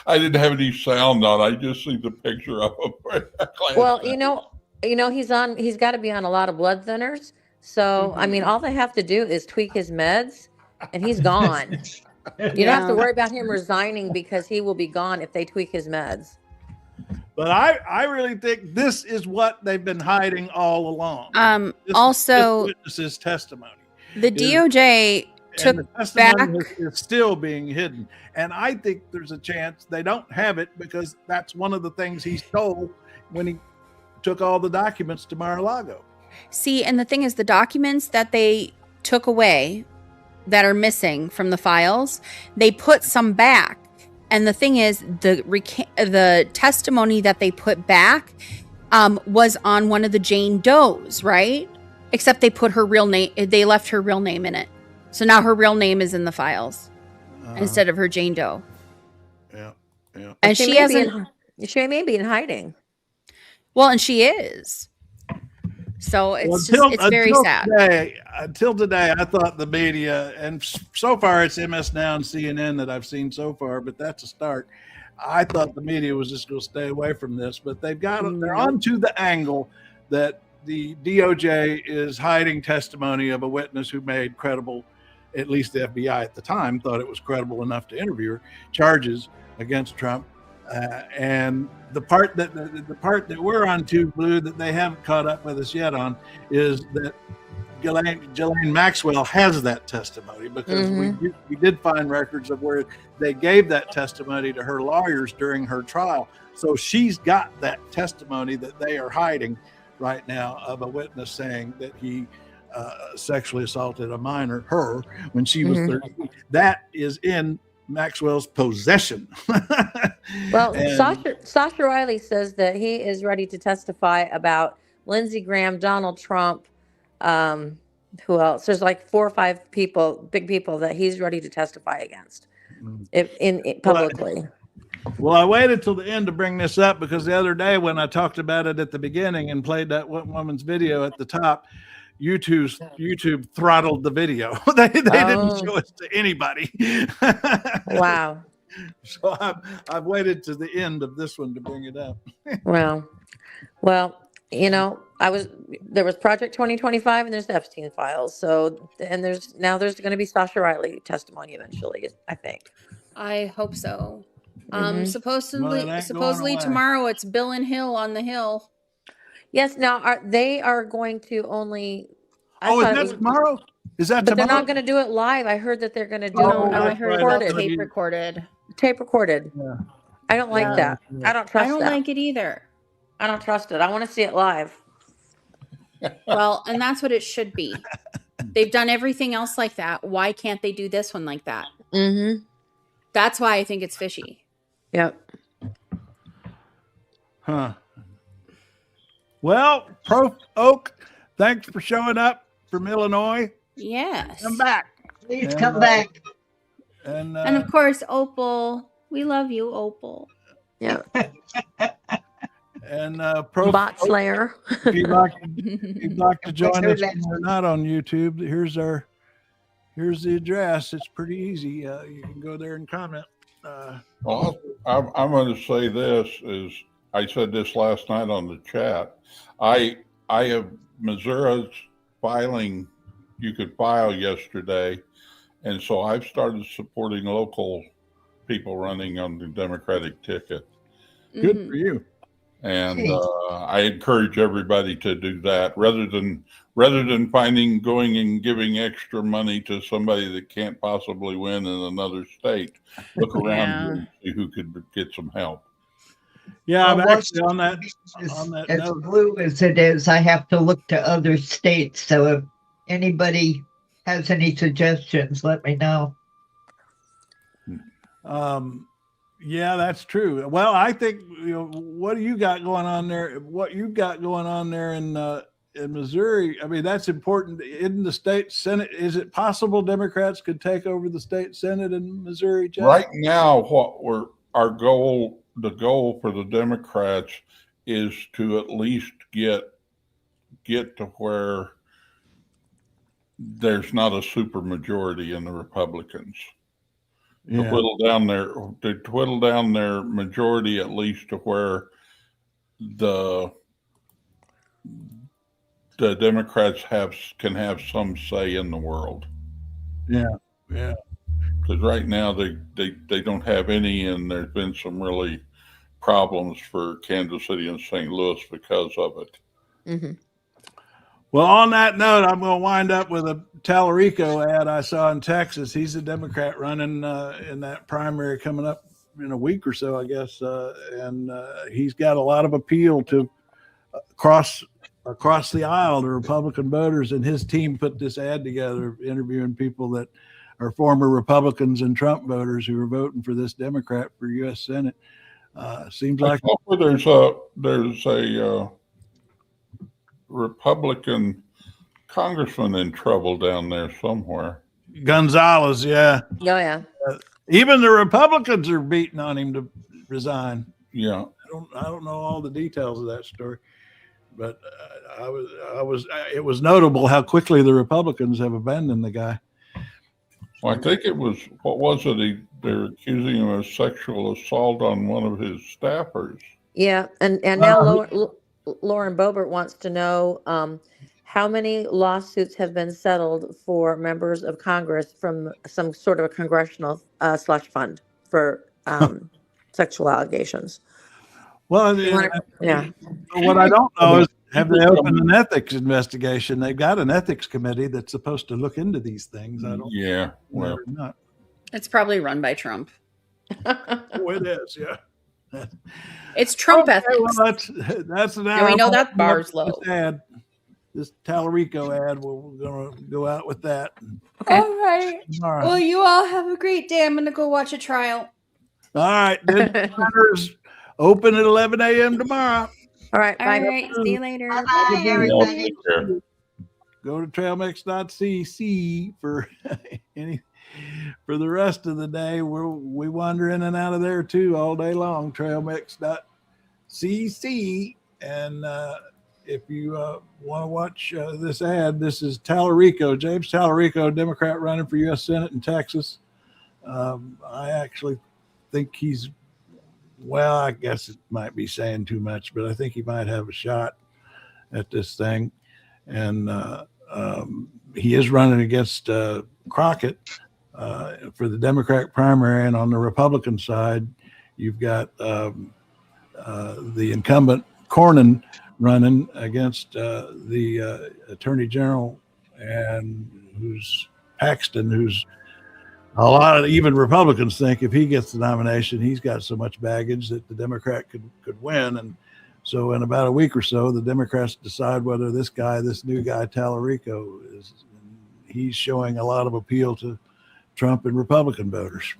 I didn't have any sound on. I just see the picture of him. Well, you know, he's got to be on a lot of blood thinners. So, I mean, all they have to do is tweak his meds, and he's gone. You don't have to worry about him resigning because he will be gone if they tweak his meds. But I really think this is what they've been hiding all along. Also, witnesses' testimony. The DOJ took and the testimony back. is still being hidden. And I think there's a chance they don't have it because that's one of the things he stole when he took all the documents to Mar-a-Lago. See, and the thing is, the documents that they took away that are missing from the files, they put some back. And the thing is, the testimony that they put back was on one of the Jane Does, right? Except they put her real name, they left her real name in it. So now her real name is in the files instead of her Jane Doe. Yeah, yeah. And she hasn't. She may be in hiding. Well, and she is. So it's very sad. Until today, I thought the media, and so far it's MS Now and CNN that I've seen so far, but that's a start. I thought the media was just going to stay away from this, but they're onto the angle that the DOJ is hiding testimony of a witness who made credible, at least the FBI at the time thought it was credible enough to interview her, charges against Trump. And the part that we're on to, Blue, that they haven't caught up with us yet on, is that Ghislaine Maxwell has that testimony, because we did find records of where they gave that testimony to her lawyers during her trial. So she's got that testimony that they are hiding right now of a witness saying that he sexually assaulted a minor, her, when she was 13. That is in Maxwell's possession. Well, Sasha Riley says that he is ready to testify about Lindsey Graham, Donald Trump, who else? There's like 4 or 5 people, big people, that he's ready to testify against publicly. Well, I waited till the end to bring this up because the other day when I talked about it at the beginning and played that woman's video at the top, YouTube throttled the video. they didn't show it to anybody. Wow. So I've waited to the end of this one to bring it up. Well, you know, there was Project 2025 and there's the Epstein files. So, and there's going to be Sasha Riley testimony eventually, I think. I hope so. Well, Supposedly tomorrow it's Bill and Hill on the Hill. Yes. Now they are going to only. Is that tomorrow? Is that but tomorrow? They're not going to do it live. I heard that they're going to do I heard tape recorded. Tape recorded. Yeah. I don't like that. I don't trust that. I don't like it either. I don't trust it. I want to see it live. Well, and that's what it should be. They've done everything else like that. Why can't they do this one like that? Mm-hmm. That's why I think it's fishy. Yep. Huh. Well, Prof. Oak, thanks for showing up from Illinois. Yes. Come back. Please come back. And of course, Opal. We love you, Opal. Yeah. And Prof. Bot Slayer. If you'd like to join us when we're not on YouTube, here's the address. It's pretty easy. You can go there and comment. Well, I'm going to say this is, I said this last night on the chat. I have Missouri's filing, you could file yesterday. And so I've started supporting local people running on the Democratic ticket. Good for you. And I encourage everybody to do that rather than going and giving extra money to somebody that can't possibly win in another state. Look around and see who could get some help. Yeah, I'm actually on that as note. blue as it is, I have to look to other states. So if anybody has any suggestions, let me know. Yeah, that's true. Well, I think, what do you got going on there? What you've got going on there in Missouri, I mean, that's important. In the state Senate, is it possible Democrats could take over the state Senate in Missouri, Jeff? Right now, the goal for the Democrats is to at least get to where there's not a super majority in the Republicans. To whittle down their majority at least to where the Democrats can have some say in the world. Yeah. Because right now they don't have any, and there's been some really problems for Kansas City and St. Louis because of it. Mm-hmm. Well, on that note, I'm going to wind up with a Talarico ad I saw in Texas. He's a Democrat running in that primary coming up in a week or so, I guess. And he's got a lot of appeal to across the aisle to Republican voters. And his team put this ad together, interviewing people that are former Republicans and Trump voters who are voting for this Democrat for U.S. Senate. Seems like there's a Republican congressman in trouble down there somewhere. Gonzalez, yeah. Oh, yeah. Even the Republicans are beating on him to resign. Yeah. I don't know all the details of that story, but it was notable how quickly the Republicans have abandoned the guy. Well, I think it was, what was it? They're accusing him of sexual assault on one of his staffers. Yeah, and now Lauren Boebert wants to know how many lawsuits have been settled for members of Congress from some sort of a congressional slush fund for sexual allegations. Well, yeah. What I don't know is, have they opened an ethics investigation? They've got an ethics committee that's supposed to look into these things. I don't. Yeah, well, not. It's probably run by Trump. Oh, it is, yeah. It's Trump ethics. Well, that's an hour. And we know that bar's low. This Talarico ad, we're going to go out with that. Okay. All right. Well, you all have a great day. I'm going to go watch a trial. All right. Matters open at 11 a.m. tomorrow. All right. All right. See you later. Bye, everybody. Go to trailmix.cc for for the rest of the day. We wander in and out of there too all day long. Trailmix.cc. And if you want to watch this ad, this is Talarico, James Talarico, Democrat running for U.S. Senate in Texas. I actually think he's, well, I guess it might be saying too much, but I think he might have a shot at this thing. And he is running against Crockett for the Democratic primary. And on the Republican side, you've got the incumbent Cornyn running against the Attorney General, and who's Paxton, who's a lot of even Republicans think if he gets the nomination, he's got so much baggage that the Democrat could win. And so in about a week or so, the Democrats decide whether this new guy, Talarico, he's showing a lot of appeal to Trump and Republican voters.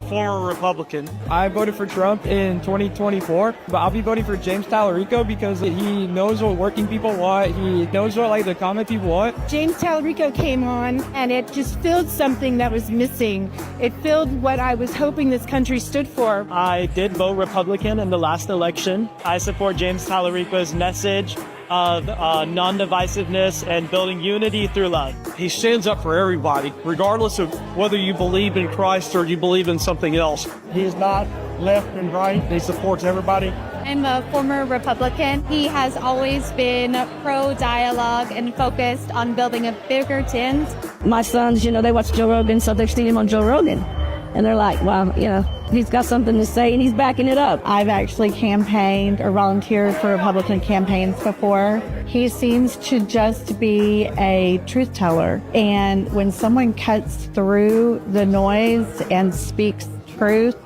Former Republican. I voted for Trump in 2024, but I'll be voting for James Talarico because he knows what working people want. He knows what the common people want. James Talarico came on, and it just filled something that was missing. It filled what I was hoping this country stood for. I did vote Republican in the last election. I support James Talarico's message of non-divisiveness and building unity through love. He stands up for everybody, regardless of whether you believe in Christ or you believe in something else. He's not left and right. He supports everybody. I'm a former Republican. He has always been pro-dialogue and focused on building a bigger tent. My sons, they watch Joe Rogan, so they've seen him on Joe Rogan. And they're like, wow, he's got something to say and he's backing it up. I've actually campaigned or volunteered for Republican campaigns before. He seems to just be a truth teller. And when someone cuts through the noise and speaks truth,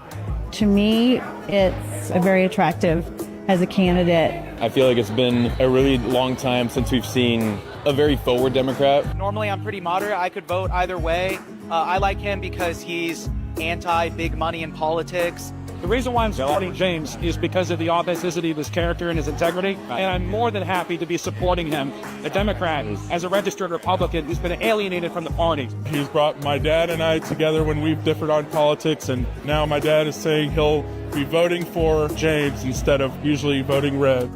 to me, it's very attractive as a candidate. I feel like it's been a really long time since we've seen a very forward Democrat. Normally, I'm pretty moderate. I could vote either way. I like him because he's anti-big money in politics. The reason why I'm supporting James is because of the authenticity of his character and his integrity. And I'm more than happy to be supporting him, a Democrat, as a registered Republican who's been alienated from the party. He's brought my dad and I together when we've differed on politics, and now my dad is saying he'll be voting for James instead of usually voting red.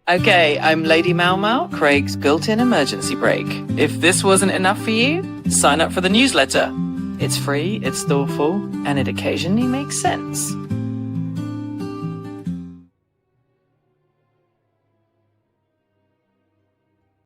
Okay, I'm Lady Mau Mau, Craig's built-in emergency brake. If this wasn't enough for you, sign up for the newsletter. It's free, it's thoughtful, and it occasionally makes sense.